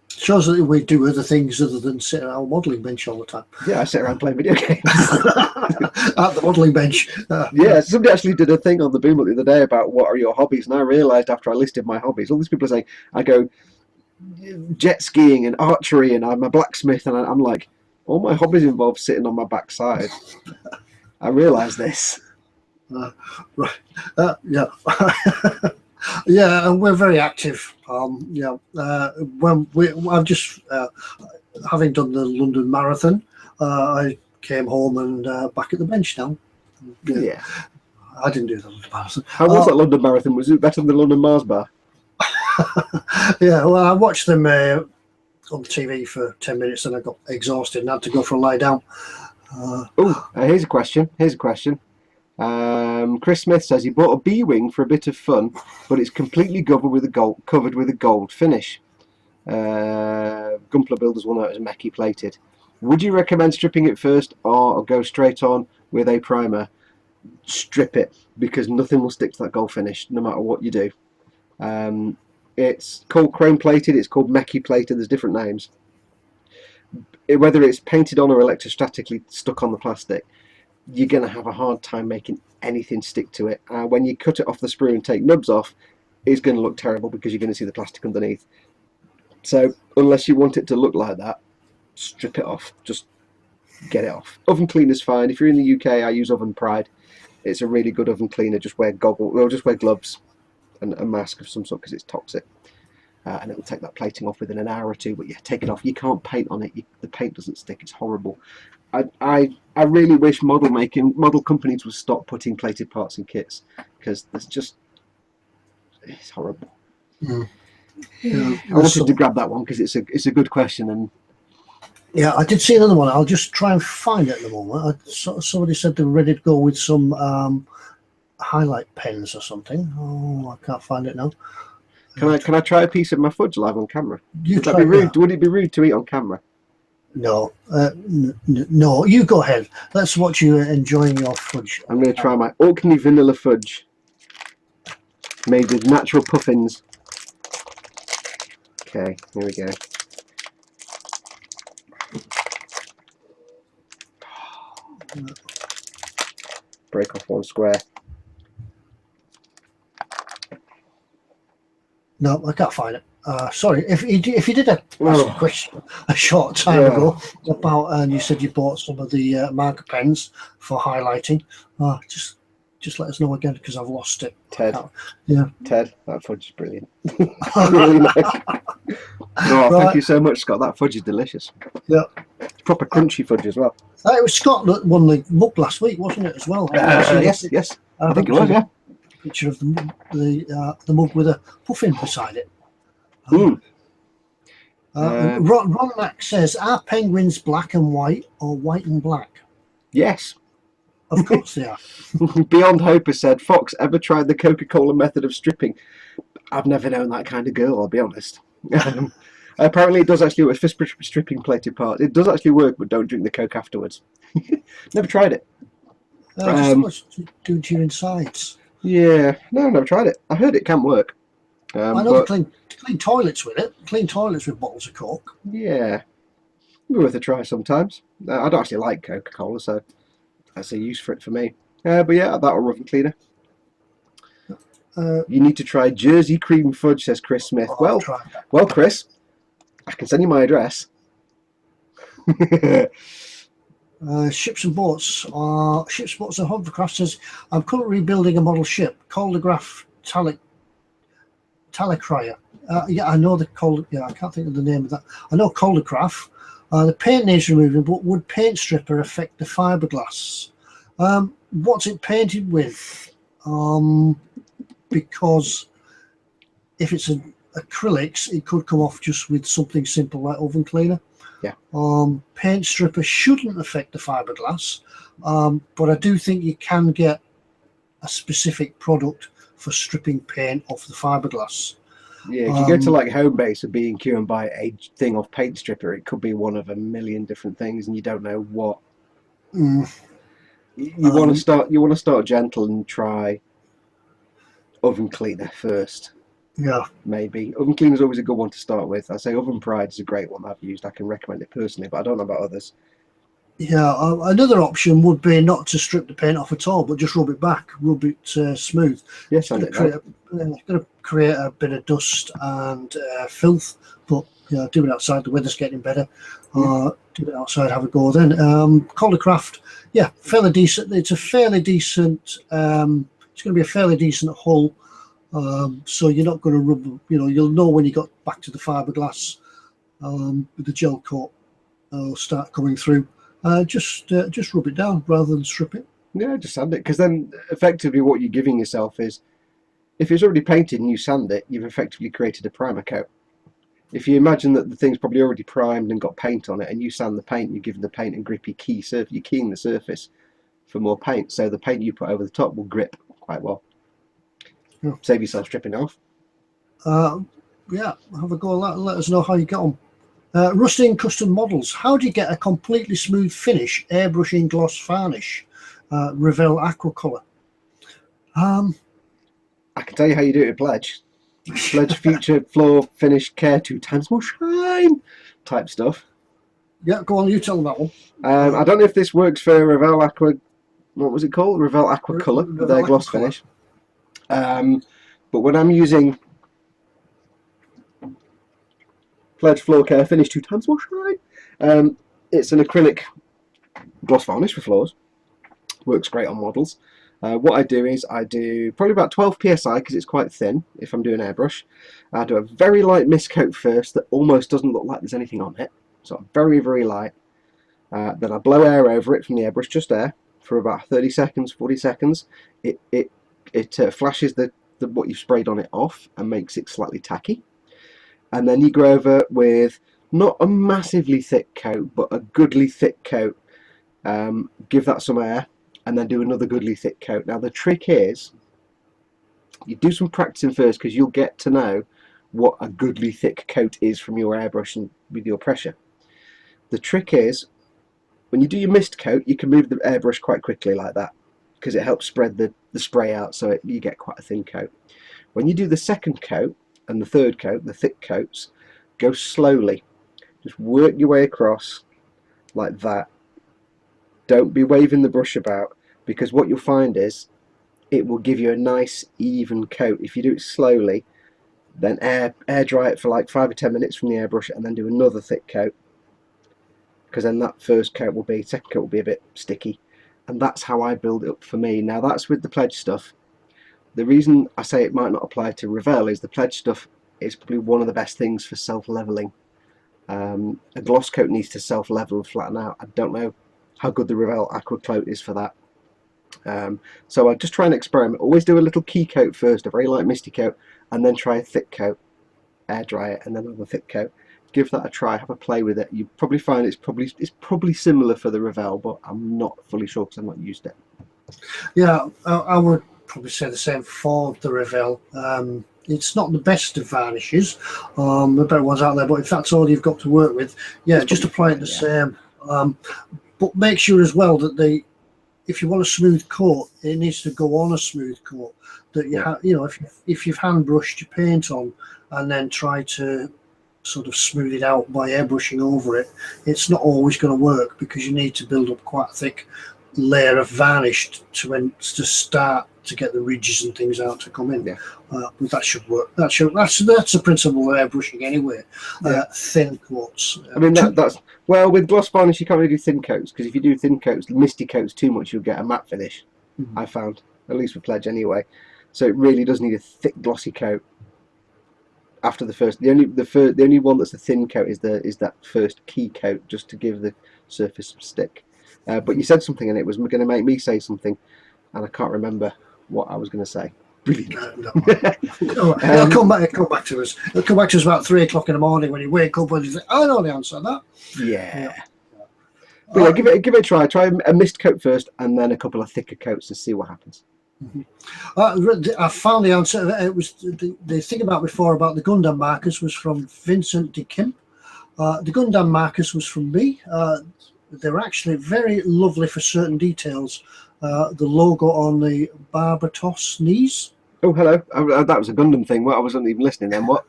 Shows that we do other things other than sit at our modelling bench all the time. Yeah, I sit around playing video games. At the modelling bench. Yeah, somebody actually did a thing on the Boomhut the other day about what are your hobbies, and I realised after I listed my hobbies, all these people are saying, I go jet skiing and archery, and I'm a blacksmith, and I'm like, all my hobbies involve sitting on my backside. I realised this. Right. Yeah. Yeah, and we're very active. Yeah. When I've just having done the London Marathon, I came home and back at the bench now. Yeah. I didn't do the London Marathon. How was that London Marathon? Was it better than the London Mars Bar? Yeah, well, I watched them on TV for 10 minutes and I got exhausted and had to go for a lie down. Here's a question. Chris Smith says he bought a B-wing for a bit of fun, but it's completely covered with a gold finish. Gunpla builders will know it as Mechie plated. Would you recommend stripping it first or go straight on with a primer? Strip it, because nothing will stick to that gold finish no matter what you do. It's called chrome plated, it's called Mechie plated, there's different names. Whether it's painted on or electrostatically stuck on the plastic, you're going to have a hard time making anything stick to it. When you cut it off the sprue and take nubs off, it's going to look terrible because you're going to see the plastic underneath. So unless you want it to look like that, strip it off. Just get it off. Oven cleaner's fine. If you're in the UK, I use Oven Pride. It's a really good oven cleaner. Just wear gloves and a mask of some sort because it's toxic. And it'll take that plating off within an hour or two. But yeah, take it off. You can't paint on it. The paint doesn't stick. It's horrible. I really wish model companies would stop putting plated parts in kits, because it's horrible. Yeah, I wanted to grab that one because it's a good question, and yeah, I did see another one. I'll just try and find it at the moment. Somebody said they were ready to go with some highlight pens or something. Oh, I can't find it now. Can I try a piece of my fudge live on camera? Would that be rude? Would it be rude to eat on camera? No, no. You go ahead. Let's watch you enjoying your fudge. I'm going to try my Orkney vanilla fudge, made with natural puffins. Okay, here we go. Break off one square. No, I can't find it. Sorry, if you did ask a question a short time ago about, and you said you bought some of the marker pens for highlighting, just let us know again, because I've lost it. Ted. Yeah. Ted, that fudge is brilliant. Really nice. Oh, Right. thank you so much, Scott. That fudge is delicious. Yeah. It's proper crunchy fudge as well. It was Scott that won the mug last week, wasn't it, as well? Yes. I think it was, yeah. Picture of the mug with a puffin beside it. Ron Mack says, are penguins black and white or white and black? Yes. Of course they are. Beyond Hope has said, Fox ever tried the Coca-Cola method of stripping? I've never known that kind of girl, I'll be honest. Apparently it does actually work for stripping plated parts. It does actually work, but don't drink the Coke afterwards. Never tried it. Just what's doing to your insides. Yeah, no, I've never tried it. I heard it can work. I know to clean toilets with it. Clean toilets with bottles of Coke. Yeah, be worth a try sometimes. I don't actually like Coca-Cola, so that's a use for it for me. But yeah, that or oven cleaner. You need to try Jersey cream fudge, says Chris Smith. Well, Chris, I can send you my address. Ships and boats and hovercraft says, I'm currently building a model ship, Caldegraph Talicryer. Yeah, I know I can't think of the name of that. I know Caldegraph. The paint needs removing, but would paint stripper affect the fiberglass? What's it painted with? Because if it's acrylics, it could come off just with something simple like oven cleaner. Yeah. Paint stripper shouldn't affect the fiberglass, but I do think you can get a specific product for stripping paint off the fiberglass. Yeah, if you go to like Homebase or B&Q and buy a thing of paint stripper, it could be one of a million different things, and you don't know what. You want to start gentle and try oven cleaner first. Yeah, maybe oven cleaner is always a good one to start with. I say Oven Pride is a great one I've used. I can recommend it personally, but I don't know about others. Yeah, another option would be not to strip the paint off at all, but just rub it back, rub it smooth. Yes, it's going to create a bit of dust and filth, but do it outside. The weather's getting better. Do it outside. Have a go then. Caldercraft, yeah, fairly decent. It's a fairly decent. It's going to be a fairly decent hull. So you're not going to rub. You'll know when you got back to the fiberglass with the gel coat. Will start coming through. Just rub it down rather than strip it. Yeah, just sand it, because then effectively what you're giving yourself is, if it's already painted and you sand it, you've effectively created a primer coat. If you imagine that the thing's probably already primed and got paint on it, and you sand the paint, you're giving the paint a grippy key surface. You're keying the surface for more paint, so the paint you put over the top will grip quite well. Yeah. Save yourself stripping off. Yeah, have a go at that and let us know how you get on. Rusting custom models. How do you get a completely smooth finish airbrushing gloss varnish? Revell aqua color. I can tell you how you do it with Pledge. Pledge future floor finish care 2 times more shine type stuff. Yeah, go on, you tell them that one. I don't know if this works for Revell Aqua. What was it called? Revell Aqua Color for their gloss finish. But when I'm using Pledge Floor Care Finish 2 times more shine, it's an acrylic gloss varnish for floors. Works great on models. What I do is I do probably about 12 psi because it's quite thin if I'm doing airbrush. I do a very light mist coat first that almost doesn't look like there's anything on it. So very, very light. Then I blow air over it from the airbrush, just air, for about 30 seconds, 40 seconds. It flashes what you've sprayed on it off and makes it slightly tacky. And then you go over with not a massively thick coat, but a goodly thick coat. Give that some air, and then do another goodly thick coat. Now the trick is, you do some practicing first, because you'll get to know what a goodly thick coat is from your airbrush and with your pressure. The trick is, when you do your mist coat, you can move the airbrush quite quickly like that, because it helps spread the spray out, so you get quite a thin coat. When you do the second coat and the third coat, the thick coats, go slowly. Just work your way across like that. Don't be waving the brush about, because what you'll find is it will give you a nice even coat. If you do it slowly, then air dry it for like 5 or 10 minutes from the airbrush, and then do another thick coat, because then that first coat will be, second coat will be a bit sticky. And that's how I build it up for me. Now that's with the pledge stuff. The reason I say it might not apply to Revell is the pledge stuff is probably one of the best things for self-leveling. A gloss coat needs to self-level and flatten out. I don't know how good the Revell Aqua Coat is for that. So I just try and experiment. Always do a little key coat first, a very light misty coat, and then try a thick coat, air dry it, and then have a thick coat. Give that a try, have a play with it. You probably find it's probably similar for the Revell, but I'm not fully sure because I've not used it. Yeah, I would probably say the same for the Revell. It's not the best of varnishes, the better ones out there, but if that's all you've got to work with, yeah, just apply it the same. But make sure as well that if you want a smooth coat, it needs to go on a smooth coat. That if you've hand brushed your paint on and then try to sort of smooth it out by airbrushing over it, it's not always going to work, because you need to build up quite a thick layer of varnish to start to get the ridges and things out to come in. But that should work. That's the principle of airbrushing anyway. Thin coats. I mean that's well, with gloss varnish you can't really do thin coats, because if you do thin coats, misty coats too much, you'll get a matte finish. I found, at least with pledge anyway. So it really does need a thick glossy coat after the first. The only one that's a thin coat is that first key coat, just to give the surface some stick. But you said something and it was going to make me say something, and I can't remember what I was going to say. Brilliant. It'll come back to us. It'll come back to us about 3 o'clock in the morning when you wake up and you think, I know the answer to that. Yeah. But yeah, give it a try. Try a mist coat first, and then a couple of thicker coats, and see what happens. I found the answer. It was the thing about before about the Gundam markers was from Vincent de Kim. The Gundam markers was from me. They're actually very lovely for certain details. The logo on the Barbatos knees. Oh, hello. That was a Gundam thing. Well, I wasn't even listening then. What?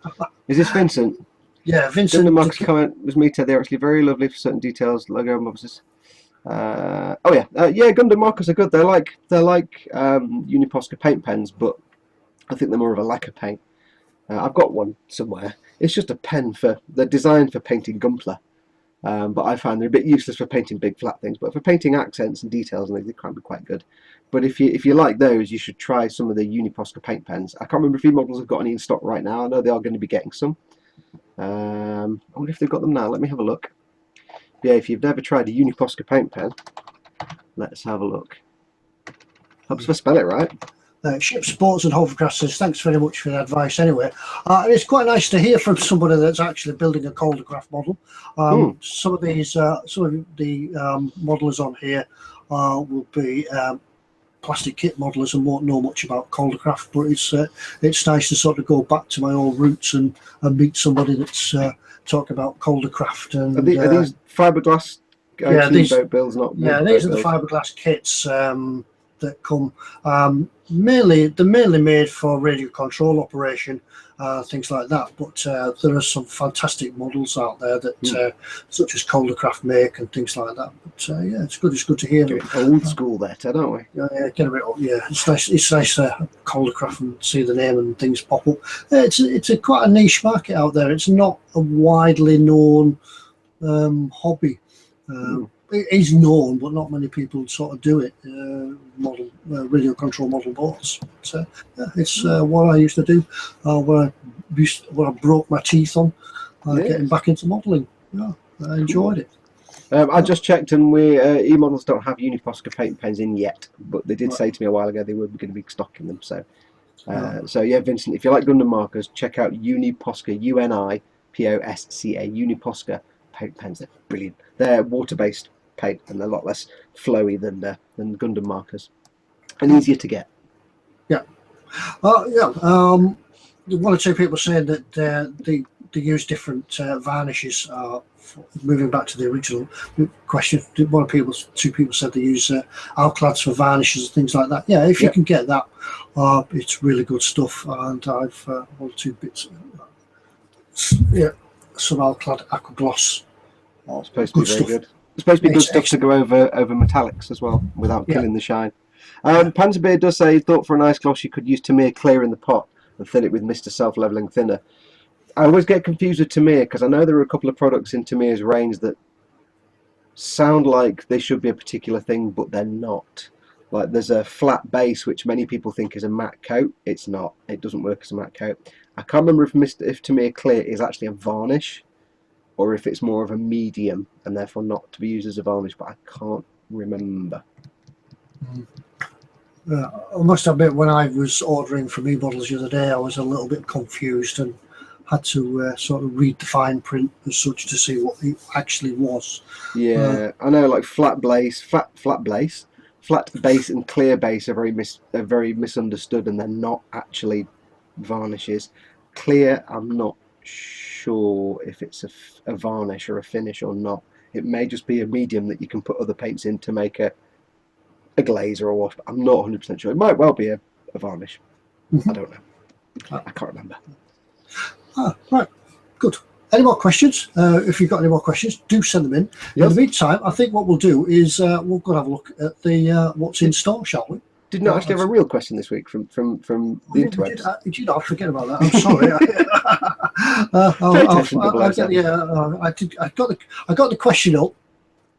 Is this Vincent? Yeah, Vincent. Gundam markers comment was me, Ted. They're actually very lovely for certain details. Logo and offices. Yeah, Gundam markers are good. They're like Uniposca paint pens, but I think they're more of a lacquer paint. I've got one somewhere. It's just a pen they're designed for painting Gunpla. But I find they're a bit useless for painting big flat things, but for painting accents and details and things, they can be quite good. But if you like those, you should try some of the Uniposca paint pens. I can't remember if eModels have got any in stock right now. I know they are going to be getting some. I wonder if they've got them now. Let me have a look. Yeah, if you've never tried a Uniposca paint pen, let's have a look. Helps if I spell it right. Ship Sports and Hovercraft says, thanks very much for the advice anyway. And it's quite nice to hear from somebody that's actually building a Caldercraft model. Some of the modelers on here will be plastic kit modelers and won't know much about Caldercraft, but it's nice to sort of go back to my old roots and meet somebody that's talking about Caldercraft. And are these fiberglass boat builds? These are the fiberglass kits that come. They're mainly made for radio control operation, things like that. But there are some fantastic models out there that, such as Caldercraft make and things like that. But yeah, it's good. It's good to hear. Old school there, don't we? Yeah, get a bit up. Yeah, it's nice. It's nice to Caldercraft and see the name and things pop up. It's quite a niche market out there. It's not a widely known hobby. It is known, but not many people sort of do it. Radio control model boats. So it's what I used to do when I broke my teeth on getting back into modelling. Yeah, I enjoyed it. I just checked, and we eModels don't have Uniposca paint pens in yet, but they did say to me a while ago they were going to be stocking them. So, so yeah, Vincent, if you like Gundam markers, check out Uniposca, UNIPOSCA, Uniposca paint pens. They're brilliant. They're water-based paint, and they're a lot less flowy than Gundam markers, and easier to get. Yeah. One or two people saying that they use different varnishes. Moving back to the original question, two people said they use Alclads for varnishes and things like that. Yeah, if you can get that, it's really good stuff. And I've one or two bits. some alclad aqua gloss. It's supposed to be very good. It's supposed to be good stuff to go over metallics as well without killing the shine. Panzerbeard does say he thought for a nice gloss you could use Tamiya clear in the pot and fill it with Mr. Self-Leveling Thinner. I always get confused with Tamiya because I know there are a couple of products in Tamiya's range that sound like they should be a particular thing, but they're not. Like there's a flat base which many people think is a matte coat. It's not. It doesn't work as a matte coat. I can't remember if Tamiya Clear is actually a varnish or if it's more of a medium and therefore not to be used as a varnish, but I can't remember. I must admit, when I was ordering from eModels the other day, I was a little bit confused and had to sort of read the fine print as such to see what it actually was. Yeah, I know, like flat base and clear base are very misunderstood, and they're not actually varnishes. Clear, I'm not sure if it's a varnish or a finish or not. It may just be a medium that you can put other paints in to make a glaze or a wash, but I'm not 100% sure. It might well be a varnish. I don't know. I can't remember. Right, good. Any more questions? If you've got any more questions, do send them in. Yes. In the meantime, I think what we'll do is we'll go and have a look at the what's in store, shall we? Did not actually have a real question this week from the interwebs. Did you not? Forget about that. I'm sorry. I got the question up,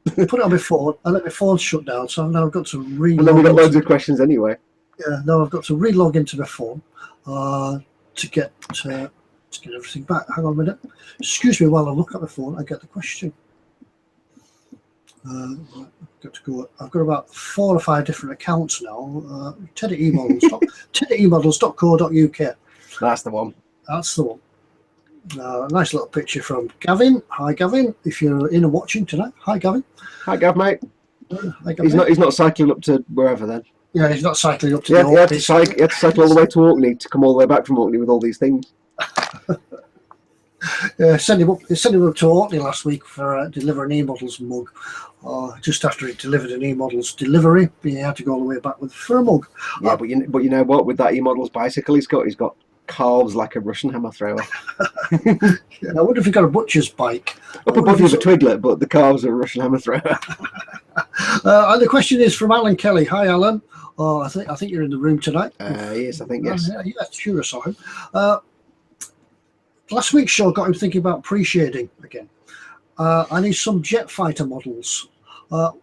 put it on my phone, and let my phone shut down. So now I've got to re-log. And then we got loads of questions anyway. Yeah. Now I've got to re-log into my phone to get everything back. Hang on a minute. Excuse me while I look at my phone. I get the question. I've got about 4 or 5 different accounts now. Ted at eModels. tedemodels.co.uk. That's the one. That's the one. A nice little picture from Gavin. Hi, Gavin. If you're in and watching tonight, hi, Gavin. Hi, Gav, mate. Hi, Gavin. He's not cycling up to wherever then. Yeah, he's not cycling up to he had to cycle all the way to Orkney to come all the way back from Orkney with all these things. Sent him up to Orkney last week for delivering an eModels mug. Just after he delivered an eModels delivery, he had to go all the way back for a mug. Yeah, but you know what? With that eModels bicycle he's got calves like a Russian hammer thrower. Yeah, I wonder if he got a butcher's bike. Up above is a twiglet, but the calves are a Russian hammer thrower. And the question is from Alan Kelly. Hi, Alan. I think you're in the room tonight. Yes, I think yes. Yeah, sure, I saw him. Last week's show got him thinking about pre-shading again. I need some jet fighter models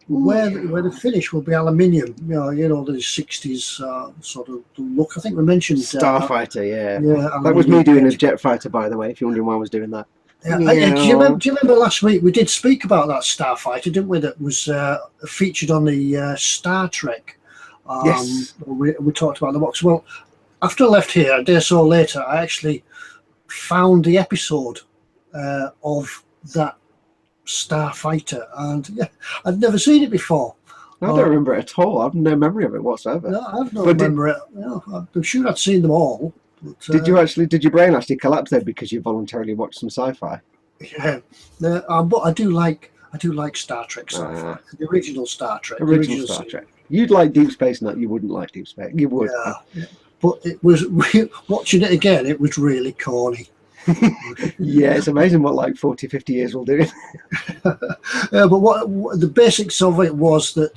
where the finish will be aluminium. You know the 60s sort of look. I think we mentioned Starfighter. Yeah, that was me doing a jet fighter, by the way. If you're wondering why I was doing that. Yeah. Do you remember last week we did speak about that Starfighter, didn't we? That was featured on the Star Trek. Yes. We talked about the box. Well, after I left here, a day or so later, I actually found the episode of that Starfighter, and yeah, I'd never seen it before. I don't remember it at all. I've no memory of it whatsoever. No, I have no memory. I'm sure I'd seen them all. But, did your brain actually collapse there because you voluntarily watched some sci-fi? Yeah, but I do like Star Trek sci-fi. The original Star Trek. Original Star Trek. You'd like Deep Space Nine. You wouldn't like Deep Space. You would. Yeah. But it was watching it again. It was really corny. Yeah, it's amazing what like 40, 50 years will do. But what the basics of it was that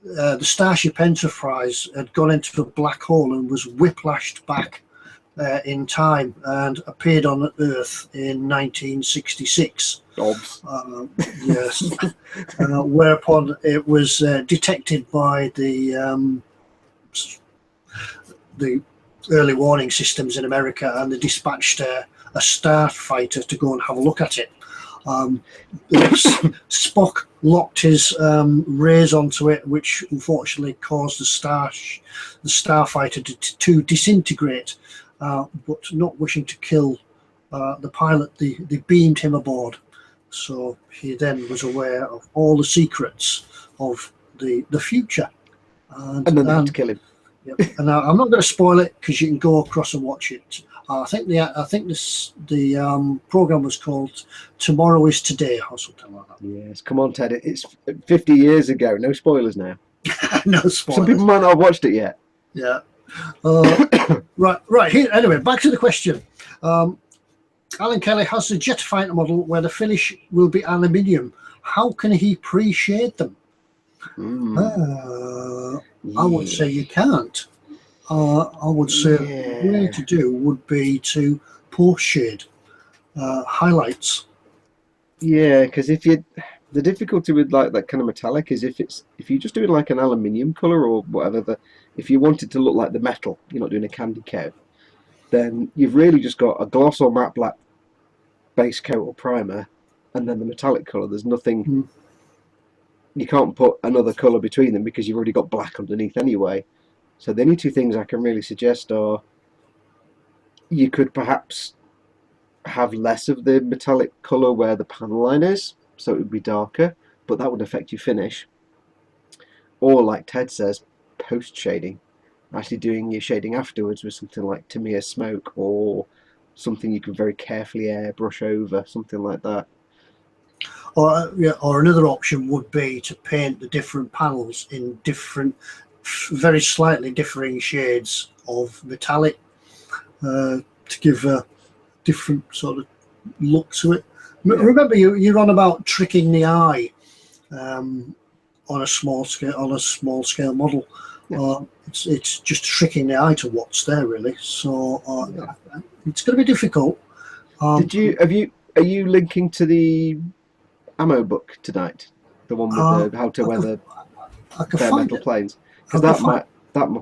the Starship Enterprise had gone into a black hole and was whiplashed back in time and appeared on Earth in 1966. Yes. Whereupon it was detected by the early warning systems in America, and they dispatched a starfighter to go and have a look at it. Spock locked his rays onto it, which unfortunately caused the starfighter to disintegrate. But not wishing to kill the pilot, they beamed him aboard. So he then was aware of all the secrets of the future. And then they had to kill him. Yep. And I'm not going to spoil it because you can go across and watch it. I think the program was called "Tomorrow Is Today" or something like that. Yes, come on, Ted. It's 50 years ago. No spoilers now. No spoilers. Some people might not have watched it yet. Yeah. Right. Here. Anyway, back to the question. Alan Kelly has the jet fighter model where the finish will be aluminium. How can he pre-shade them? I would say you can't. I would say the way to do would be to post-shade highlights. Yeah, because the difficulty with like that kind of metallic is if you're just doing like an aluminium color or whatever, if you want it to look like the metal, you're not doing a candy coat, then you've really just got a gloss or matte black base coat or primer, and then the metallic color. There's nothing. You can't put another color between them because you've already got black underneath anyway. So the only two things I can really suggest are you could perhaps have less of the metallic colour where the panel line is, so it would be darker, but that would affect your finish. Or like Ted says, post shading, actually doing your shading afterwards with something like Tamiya Smoke or something you can very carefully airbrush over, something like that. Or another option would be to paint the different panels in different, very slightly differing shades of metallic to give a different sort of look to it. Yeah. Remember, you're on about tricking the eye on a small scale model. Yeah. It's just tricking the eye to what's there, really. So it's going to be difficult. Are you linking to the ammo book tonight? The one with the how to weather bare metal planes? Because that might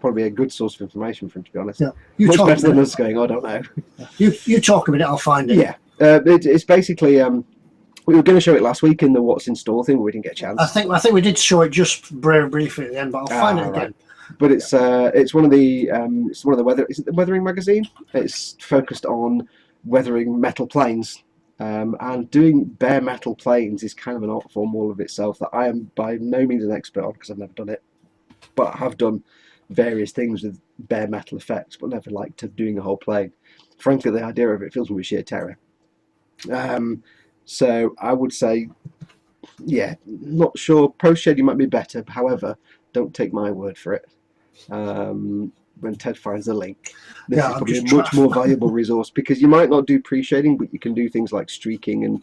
probably be a good source of information for him, to be honest. Yeah. Much better than us going, I don't know. You talk a minute, I'll find it. Yeah. It's basically we were going to show it last week in the what's in store thing, but we didn't get a chance. I think we did show it just very briefly at the end, but I'll find it again. Right. But it's one of the is it the weathering magazine? It's focused on weathering metal planes. And doing bare metal planes is kind of an art form all of itself that I am by no means an expert on because I've never done it, but I have done various things with bare metal effects, but never liked doing a whole plane. Frankly, the idea of it fills me with sheer terror. So I would say, yeah, not sure. Post shading might be better. However, don't take my word for it. When Ted finds the link, this is probably a much more valuable resource because you might not do pre-shading, but you can do things like streaking and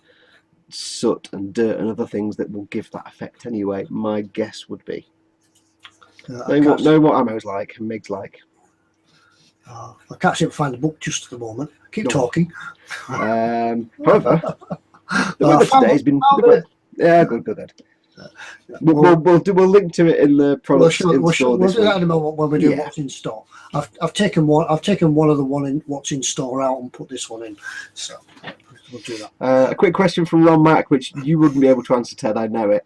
soot and dirt and other things that will give that effect anyway. My guess would be. Know what ammo's like and MIG's like. I can't seem to find the book just at the moment. Keep talking. However, the weather today has been good. We'll link to it in the products in store. We'll do that in a moment when we do what's in store. I've taken one of the what's in store out and put this one in. So we'll do that. A quick question from Ron Mack, which you wouldn't be able to answer, Ted. I know it.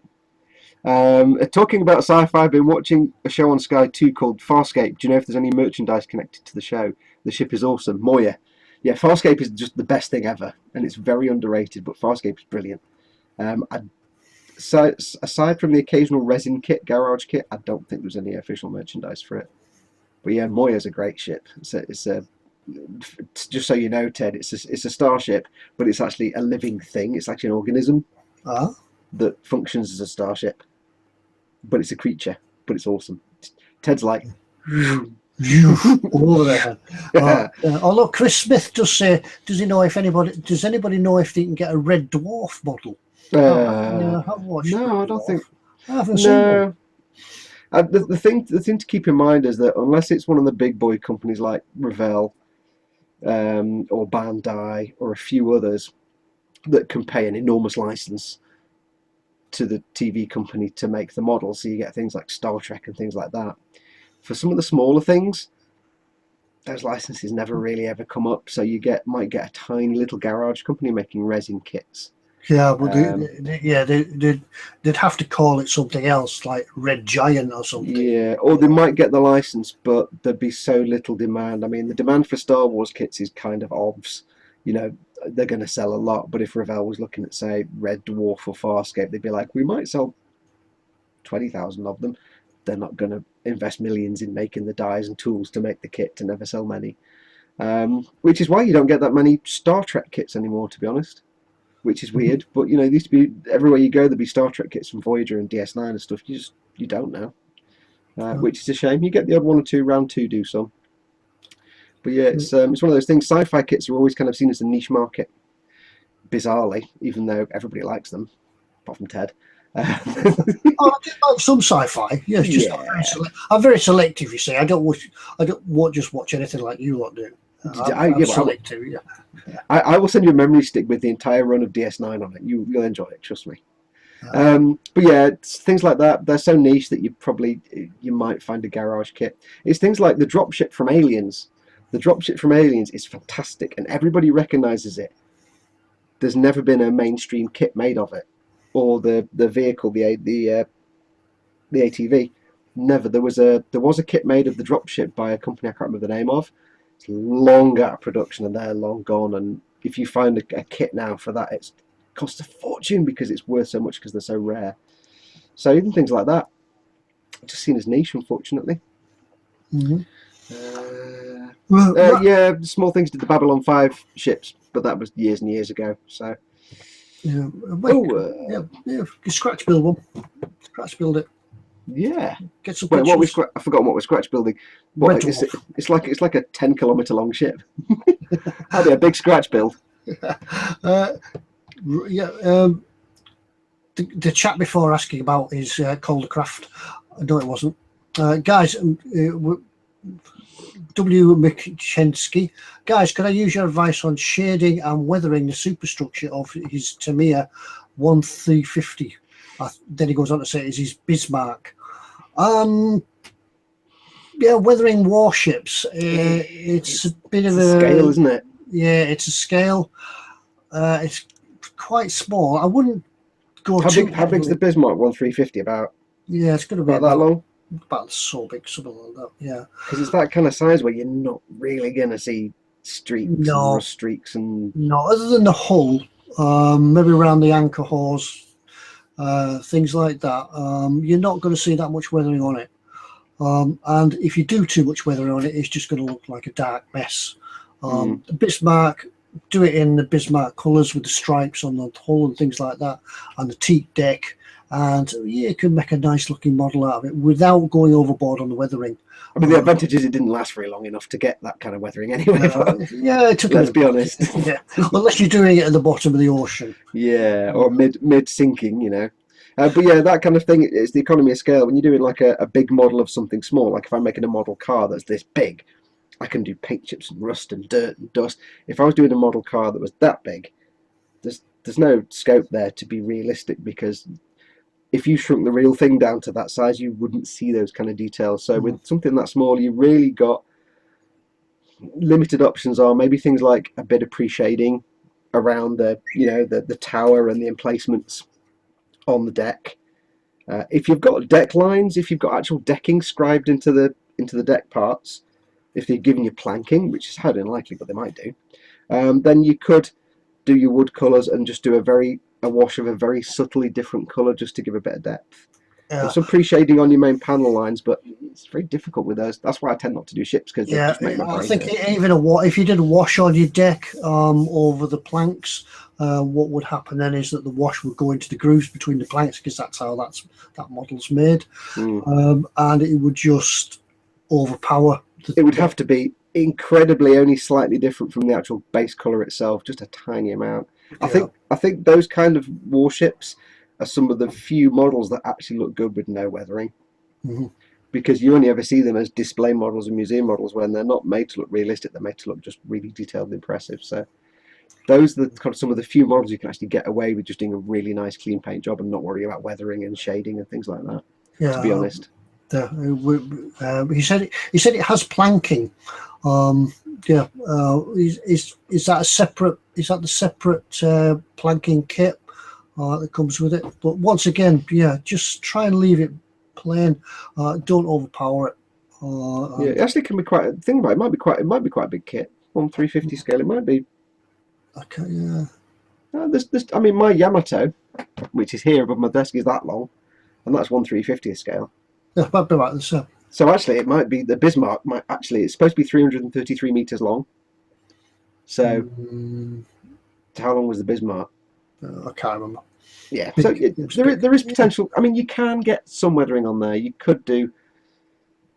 Talking about sci-fi, I've been watching a show on Sky 2 called Farscape. Do you know if there's any merchandise connected to the show? The ship is awesome. Moya. Yeah, Farscape is just the best thing ever, and it's very underrated, but Farscape is brilliant. So aside from the occasional resin kit, garage kit, I don't think there's any official merchandise for it. But yeah, Moya's a great ship. It's just so you know, Ted, it's a starship, but it's actually a living thing. It's actually an organism that functions as a starship. But it's a creature, but it's awesome. Ted's like all over their head. Although Chris Smith does say, does anybody know if they can get a red dwarf model? No, I don't think. I haven't seen one. The thing to keep in mind is that unless it's one of the big boy companies like Revell or Bandai or a few others that can pay an enormous license to the TV company to make the model, so you get things like Star Trek and things like that. For some of the smaller things, those licenses never really ever come up, so you might get a tiny little garage company making resin kits. Yeah, but they'd have to call it something else, like Red Giant or something. Yeah, or they might get the license, but there'd be so little demand. I mean, the demand for Star Wars kits is kind of obvious. You know, they're going to sell a lot, but if Revell was looking at, say, Red Dwarf or Farscape, they'd be like, we might sell 20,000 of them. They're not going to invest millions in making the dies and tools to make the kit to never sell many. Which is why you don't get that many Star Trek kits anymore, to be honest. Which is weird, but you know, there used to be everywhere you go, there'd be Star Trek kits from Voyager and DS9 and stuff. You don't now, which is a shame. You get the odd one or two, round two do some, but yeah, it's one of those things. Sci-fi kits are always kind of seen as a niche market. bizarrely, even though everybody likes them, apart from Ted. Oh, I do like some sci-fi. Yeah, it's just not very I'm very selective. You see, I don't just watch anything like you lot do. I'm selective. Yeah. I will send you a memory stick with the entire run of DS9 on it. You'll enjoy it, trust me. But yeah, it's things like that. They're so niche that you might find a garage kit. It's things like the dropship from Aliens. The dropship from Aliens is fantastic, and everybody recognizes it. There's never been a mainstream kit made of it, or the vehicle, the ATV. Never. There was a kit made of the dropship by a company I can't remember the name of. It's long out of production, and they're long gone. And if you find a kit now for that, it costs a fortune because it's worth so much because they're so rare. So even things like that, just seen as niche, unfortunately. Yeah, small things did the Babylon 5 ships, but that was years and years ago. So yeah, scratch build one. Scratch build it. Yeah. Get some Wait, I've forgotten what we're scratch building. It's like a 10-kilometer long ship. That'd be a big scratch build. The chat before asking about his Caldercraft. No, it wasn't. Guys, W. McChensky. Guys, can I use your advice on shading and weathering the superstructure of his Tamiya 1350? Then he goes on to say, is his Bismarck. Yeah, weathering warships. It's a bit of a scale, isn't it? Yeah, it's a scale. It's quite small. I wouldn't go too. How big's the Bismarck 1350? About? Yeah, it's going to be about that long. About so big, something like that. Yeah, because it's that kind of size where you're not really going to see streaks and rust streaks and. No, other than the hull, maybe around the anchor hose, things like that. You're not going to see that much weathering on it. And if you do too much weathering on it, it's just going to look like a dark mess. The Bismarck, do it in the Bismarck colours with the stripes on the hull and things like that, and the teak deck, and yeah, you can make a nice looking model out of it without going overboard on the weathering. I mean, the advantage is it didn't last very long enough to get that kind of weathering anyway. Yeah, it took. Let's be honest. Yeah, unless you're doing it at the bottom of the ocean. Yeah, or mid sinking, you know. But yeah, that kind of thing, it's the economy of scale. When you're doing like a big model of something small, like if I'm making a model car that's this big, I can do paint chips and rust and dirt and dust. If I was doing a model car that was that big, there's no scope there to be realistic, because if you shrunk the real thing down to that size, you wouldn't see those kind of details. So with something that small, you really got limited options. Are maybe things like a bit of pre-shading around the tower and the emplacements on the deck. If you've got deck lines, if you've got actual decking scribed into the deck parts, if they're giving you planking, which is highly unlikely, but they might do, then you could do your wood colours and just do a wash of a very subtly different colour just to give a bit of depth. And some pre-shading on your main panel lines, but it's very difficult with those. That's why I tend not to do ships, because they just make my brain I think even if you did a wash on your deck over the planks, what would happen then is that the wash would go into the grooves between the planks, because that's how that model's made, and it would just overpower. It would have to be incredibly only slightly different from the actual base colour itself, just a tiny amount. I think those kind of warships are some of the few models that actually look good with no weathering, because you only ever see them as display models and museum models when they're not made to look realistic. They're made to look just really detailed and impressive. So those are some of the few models you can actually get away with just doing a really nice clean paint job and not worry about weathering and shading and things like that. To be honest. He said it has planking. Is that a separate? Is that the separate planking kit that comes with it? But once again, just try and leave it plain. Don't overpower it. It actually can be quite. Think about it. It might be quite a big kit on 350 scale. It might be. Okay. Yeah. I mean, my Yamato, which is here above my desk, is that long, and that's 1/350th scale. Yeah, might be right. So actually, it might be the Bismarck. It's supposed to be 333 meters long. So, how long was the Bismarck? I can't remember. Yeah, so there is potential. I mean, you can get some weathering on there. You could do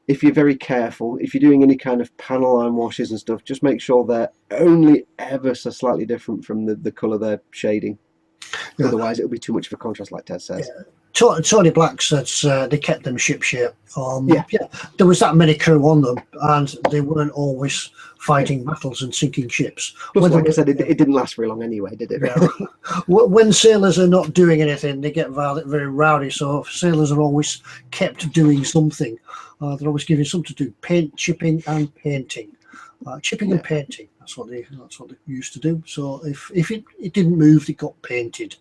if you're very careful, if you're doing any kind of panel line washes and stuff, just make sure they're only ever so slightly different from the colour they're shading. Yeah. Otherwise, it'll be too much of a contrast, like Ted says. Yeah. Tony Black says they kept them ship shape. Yeah. There was that many crew on them, and they weren't always fighting battles and sinking ships. Plus, like I said, it didn't last very long anyway, did it? Yeah. When sailors are not doing anything, they get very rowdy. So sailors are always kept doing something. They're always giving something to do: chipping and painting. Chipping and painting. That's what they used to do. So if it didn't move, it got painted.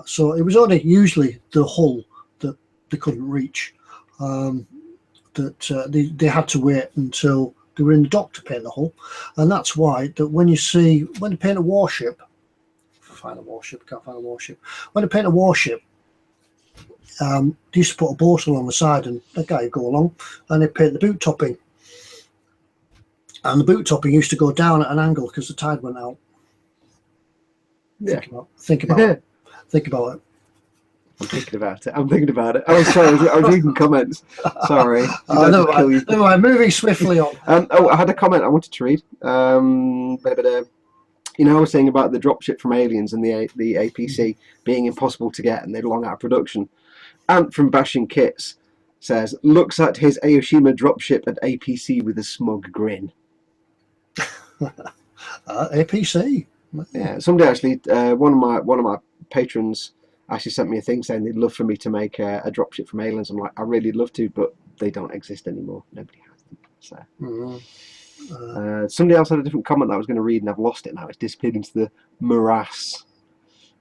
So it was only usually the hull that they couldn't reach. That they had to wait until they were in the dock to paint the hull, and that's why that when they paint a warship, when they paint a warship, they used to put a boat on the side, and the guy would go along, and they paint the boot topping, and the boot topping used to go down at an angle because the tide went out. Yeah. Think about it. Think about it. I'm thinking about it. Oh, sorry, I was reading comments. Sorry. Never mind, moving swiftly on. I had a comment I wanted to read. I was saying about the dropship from Aliens and the APC being impossible to get and they're long out of production. Ant from Bashing Kits says, looks at his Aoshima dropship at APC with a smug grin. APC. Yeah, somebody actually, one of my patrons actually sent me a thing saying they'd love for me to make a dropship from Aliens. I'm like, I really love to, but they don't exist anymore. Nobody has them. So somebody else had a different comment that I was going to read, and I've lost it now. It's disappeared into the morass.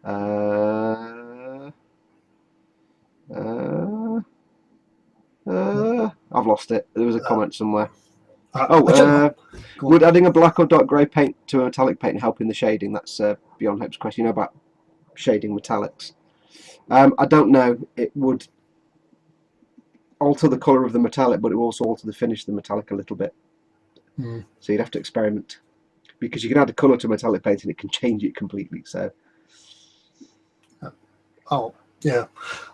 I've lost it. There was a comment somewhere. Would adding a black or dark grey paint to a metallic paint help in the shading? That's Beyond Hope's question. You know about shading metallics. I don't know. It would alter the colour of the metallic, but it will also alter the finish of the metallic a little bit. So you'd have to experiment, because you can add a colour to metallic paint and it can change it completely. So. Oh yeah.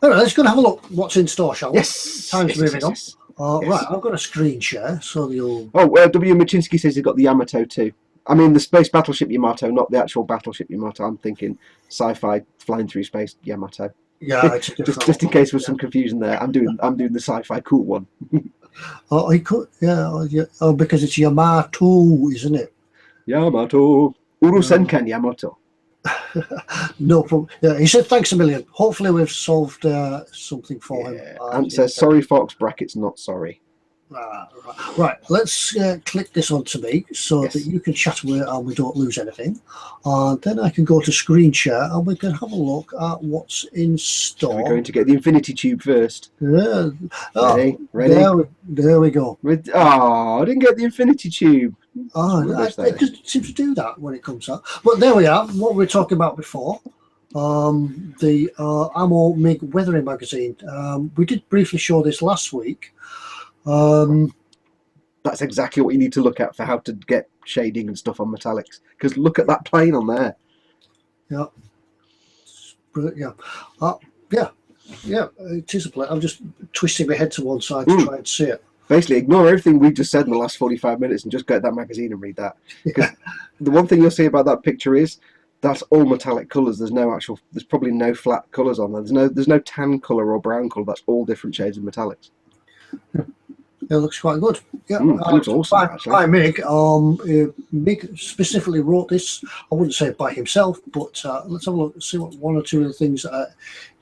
Anyway, let's go and have a look what's in store, shall we? Yes. Time's moving on. Yes. Right, I've got a screen share, so you'll. W. Machinsky says he's got the Yamato too. I mean the space battleship Yamato, not the actual battleship Yamato. I'm thinking sci-fi flying through space Yamato. Yeah, it's just in case there was some confusion there. I'm doing the sci-fi cool one. He could, Oh, because it's Yamato, isn't it? Yamato. Urusenkan Yamato. No problem. Yeah, he said thanks a million. Hopefully we've solved something for him. And says sorry, Fox. Brackets not sorry. Right. Let's click this onto me so that you can chat away and we don't lose anything. Then I can go to screen share and we can have a look at what's in store. We're going to get the infinity tube first. Yeah. Ready? There we go. I didn't get the infinity tube. It doesn't seem to do that when it comes out. But there we are. What we were talking about before. The Ammo MiG Weathering magazine. We did briefly show this last week. That's exactly what you need to look at for how to get shading and stuff on metallics. Because look at that plane on there. Yeah. Yeah. It is a plane. I'm just twisting my head to one side to try and see it. Basically, ignore everything we just said in the last 45 minutes and just get that magazine and read that. Because the one thing you'll see about that picture is that's all metallic colours. There's probably no flat colours on there. There's no tan colour or brown colour. That's all different shades of metallics. It looks quite good. Yeah, it looks awesome. Actually, by Mig. Mig specifically wrote this. I wouldn't say by himself, but let's have a look. See what one or two of the things that are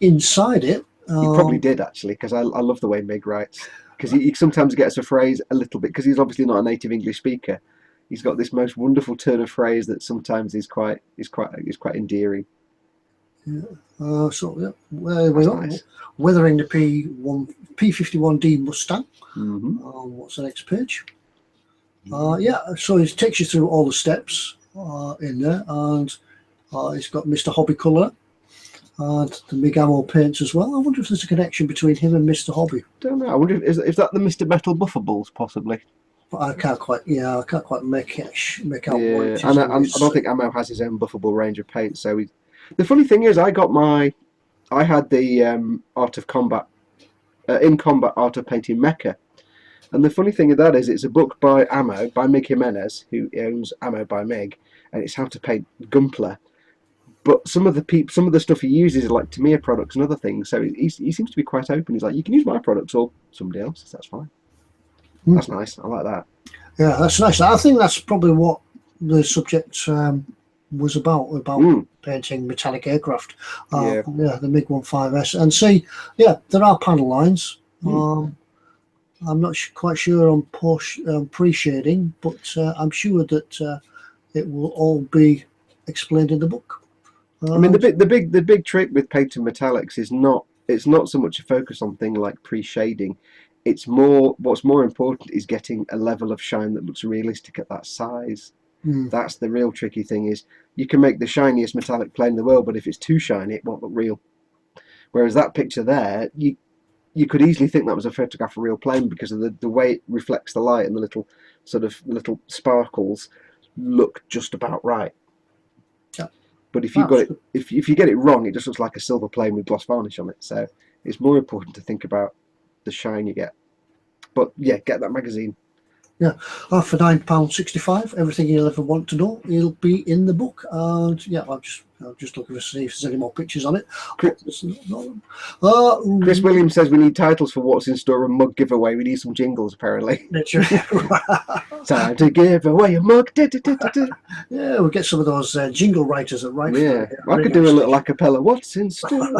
inside it. He probably did actually, because I love the way Mig writes. Because he sometimes gets a phrase a little bit, because he's obviously not a native English speaker. He's got this most wonderful turn of phrase that sometimes is quite endearing. Yeah. There we go. Nice. Weathering the P51D Mustang. What's the next page? So it takes you through all the steps in there, and it's got Mr. Hobby Colour and the MiG Ammo paints as well. I wonder if there's a connection between him and Mr. Hobby. Don't know. I wonder if that the Mr. Metal Buffables possibly. But I can't quite make out. Yeah, and I don't think Ammo has his own buffable range of paints. So the funny thing is, I had the Art of Combat, in Combat Art of Painting Mecha, And the funny thing of that is, it's a book by Ammo, by Mig Jimenez, who owns Ammo by Mig, and it's how to paint Gunpla. But some of the stuff he uses is like Tamiya products and other things. So he seems to be quite open. He's like, you can use my products or somebody else's. That's fine. That's nice. I like that. Yeah, that's nice. I think that's probably what the subject was about painting metallic aircraft. Yeah. The MiG-15S. And see, yeah, there are panel lines. I'm not quite sure on pre-shading, but I'm sure that it will all be explained in the book. I mean, the big trick with painting metallics is it's not so much a focus on things like pre-shading. It's more, what's more important is getting a level of shine that looks realistic at that size. That's the real tricky thing. Is you can make the shiniest metallic plane in the world, but if it's too shiny, it won't look real. Whereas that picture there, you could easily think that was a photograph of a real plane because of the way it reflects the light, and the little sparkles look just about right. Yeah. But if you got it, if you get it wrong, it just looks like a silver plane with gloss varnish on it. So it's more important to think about the shine you get. But yeah, get that magazine. Yeah, for £9.65, everything you'll ever want to know, it'll be in the book. And yeah, I'm just looking to see if there's any more pictures on it. Chris Williams says we need titles for what's in store, a mug giveaway. We need some jingles, apparently. Time to give away a mug. Yeah, we'll get some of those jingle writers that write. Yeah, I could do a little acapella. What's in store?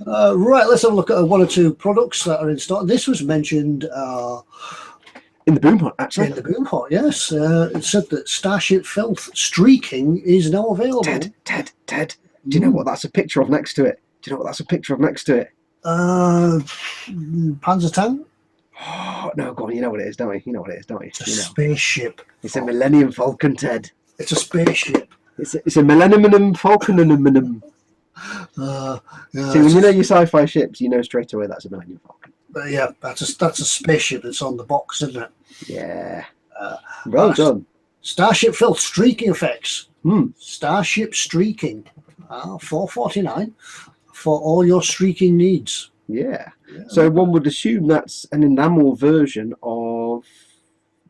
Right, let's have a look at one or two products that are in stock. This was mentioned in the boom hut, actually. In the boom hut, yes. It said that Starship Filth streaking is now available. Ted, do you know what that's a picture of next to it? Panzer tank? Oh, no, go on, you know what it is, don't you? It's a spaceship. It's a Millennium Falcon, Ted. It's a spaceship. It's a Millennium Falcon. Yeah, see, when you know your sci-fi ships, you know straight away that's a Millennium Falcon. Yeah, that's a spaceship that's on the box, isn't it? Yeah. Well done. Starship Filth streaking effects. Starship streaking. $4.49 for all your streaking needs. Yeah. So one would assume that's an enamel version of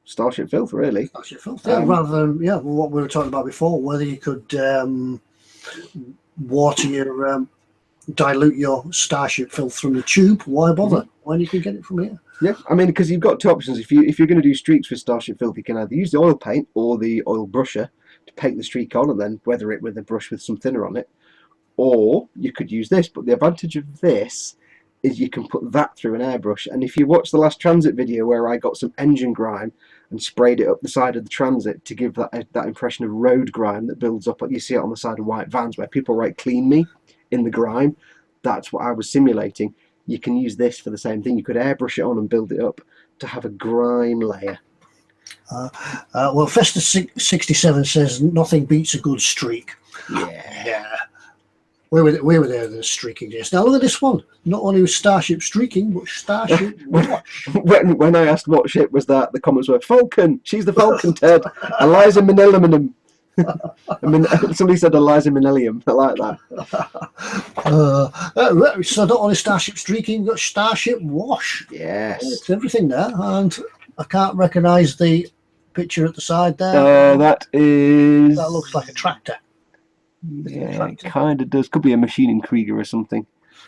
Starship Filth, really. Starship Filth, yeah, rather than what we were talking about before, whether you could dilute your Starship Filth from the tube. Why bother when you can get it from here? Yeah, I mean, because you've got two options. If you're going to do streaks with Starship Filth, you can either use the oil paint or the oil brusher to paint the streak on and then weather it with a brush with some thinner on it, or you could use this. But the advantage of this is you can put that through an airbrush. And if you watch the last Transit video where I got some engine grime and sprayed it up the side of the Transit to give that impression of road grime that builds up, you see it on the side of white vans where people write "clean me" in the grime, that's what I was simulating. You can use this for the same thing. You could airbrush it on and build it up to have a grime layer. Well, Festa67 says nothing beats a good streak. Yeah. We were there in the streaking days. Now look at this one. Not only was Starship streaking, but Starship Watch. When I asked what ship was that, the comments were Falcon. She's the Falcon, Ted. Eliza Minnellium. Somebody said Eliza Minnellium. I like that. So not only Starship streaking, but Starship Wash. Yes. It's everything there. And I can't recognise the picture at the side there. That looks like a tractor. Yeah, it kind of does. Could be a machining Krieger or something.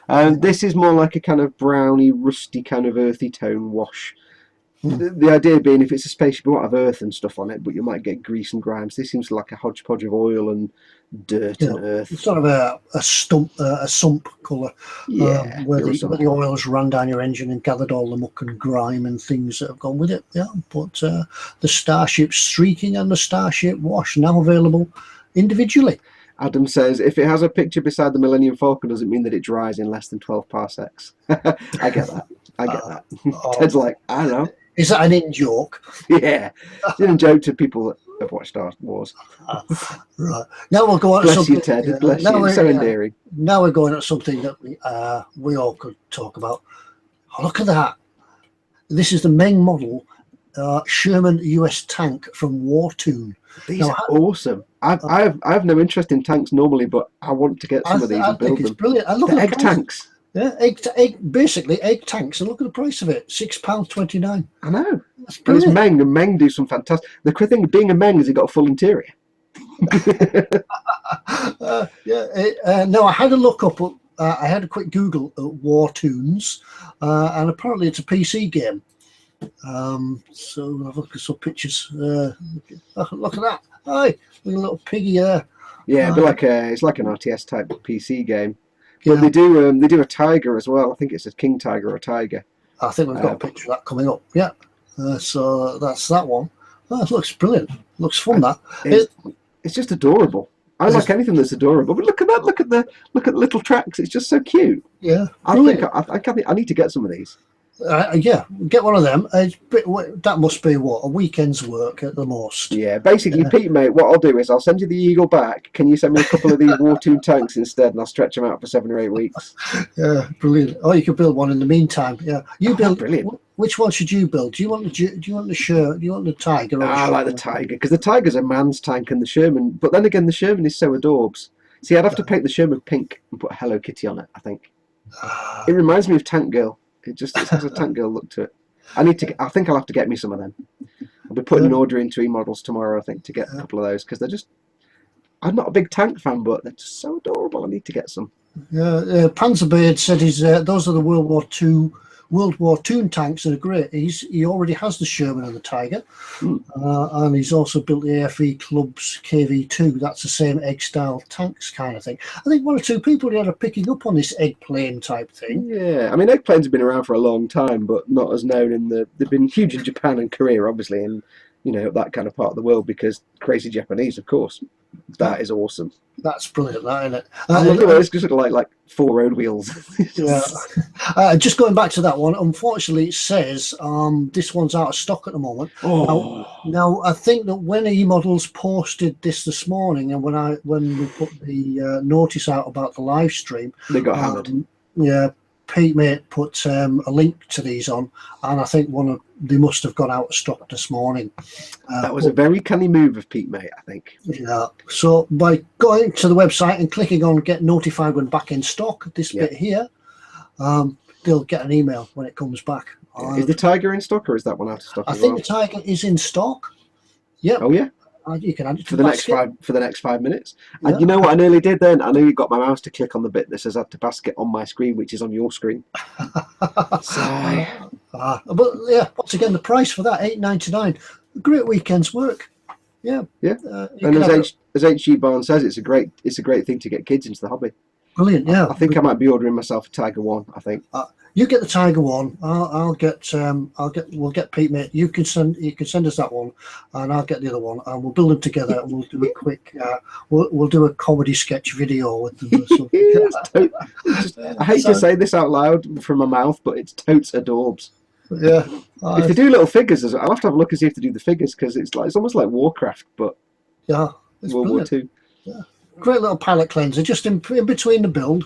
This is more like a kind of browny, rusty, kind of earthy tone wash. The idea being, if it's a spaceship, you won't have earth and stuff on it, but you might get grease and grime. So this seems like a hodgepodge of oil and dirt and earth. It's sort of a sump colour, where the oils ran down your engine and gathered all the muck and grime and things that have gone with it. Yeah, but the Starship streaking and the Starship Wash now available individually. Adam says, if it has a picture beside the Millennium Falcon, doesn't mean that it dries in less than 12 parsecs. I get that. Ted's like, I don't know. Is that an in-joke? Yeah. It's an in-joke to people that have watched Star Wars. Right. Now we'll go on to something. Bless you, Ted. Bless you. It's so endearing. Now we're going at something that we all could talk about. Oh, look at that. This is the main model Sherman US tank from Wartoon. These are awesome. I have no interest in tanks normally, but I want to get some of these and build them. It's brilliant. And look the at egg tanks. Yeah, basically egg tanks, and look at the price of it, £6.29. I know. That's And it's brilliant. Meng, and Meng do some fantastic. The quick thing of being a Meng is it got a full interior. No, I had a look up. I had a quick Google at War Tunes, and apparently it's a PC game. So I've looked at some pictures. Look at that! Hi, look at a little piggy there. Yeah, but it's like an RTS type PC game. But Yeah, they do a tiger as well. I think it's a king tiger or a tiger. I think we've got a picture of that coming up. Yeah, so that's that one. Oh, it looks brilliant. Looks fun. That it's just adorable. I like anything that's adorable. But look at that! Look at the little tracks. It's just so cute. Yeah, I think I need to get some of these. Yeah, get one of them. That must be what, a weekend's work at the most. Yeah, basically, Pete, mate, what I'll do is I'll send you the Eagle back. Can you send me a couple of these War Tomb tanks instead, and I'll stretch them out for 7 or 8 weeks? Yeah, brilliant. Oh, you could build one in the meantime. Yeah, you build. Brilliant. Which one should you build? Do you want the Shirt? Do you want the Tiger? Or I like the Tiger because the Tiger's a man's tank, and the Sherman. But then again, the Sherman is so adorbs. See, I'd have to paint the Sherman pink and put Hello Kitty on it. I think it reminds me of Tank Girl. It has a Tank Girl look to it. I think I'll have to get me some of them. I'll be putting an order into eModels tomorrow, I think, to get a couple of those because they're just. I'm not a big tank fan, but they're just so adorable. I need to get some. Yeah, Panzerbeard said those are the World War II tanks that are great. He already has the Sherman and the Tiger, and he's also built the AFE Club's KV2. That's the same egg style tanks kind of thing. I think one or two people are picking up on this egg plane type thing. Yeah, I mean egg planes have been around for a long time, but not as known in they've been huge in Japan and Korea, obviously, and that kind of part of the world because crazy Japanese, of course. That is awesome. That's brilliant, that, isn't it? Look at those, just look like 4 road wheels. Yeah. Just going back to that one, unfortunately, it says this one's out of stock at the moment. Oh. Now, I think that when eModels posted this morning, and when we put the notice out about the live stream, they got hammered. Yeah, Pete Mate put a link to these on, and I think they must have gone out of stock this morning. That was a very canny move of Pete Mate, I think. Yeah. So by going to the website and clicking on "Get Notified when back in stock," this bit here, they'll get an email when it comes back. Is the Tiger in stock, or is that one out of stock? I think the Tiger is in stock. Yeah. Oh yeah. You can add it to for the next 5 minutes. Yeah. And you know what I nearly did then? I nearly got my mouse to click on the bit that says add to basket on my screen, which is on your screen. But yeah, once again, the price for that £8.99. Great weekend's work. Yeah. Yeah. And as HG Barnes says, it's a great thing to get kids into the hobby. Brilliant. Yeah. I think I might be ordering myself a Tiger 1. I think. You get the Tiger one. We'll get Pete Mate. You can send us that one, and I'll get the other one, and we'll build them together. And we'll do a quick. We'll do a comedy sketch video with them. Or something. I hate to say this out loud from my mouth, but it's totes adorbs. Yeah. If they do little figures, I'll have to have a look and see if they do the figures because it's almost like Warcraft, but World War II. Yeah. Great little palette cleanser, just in between the build.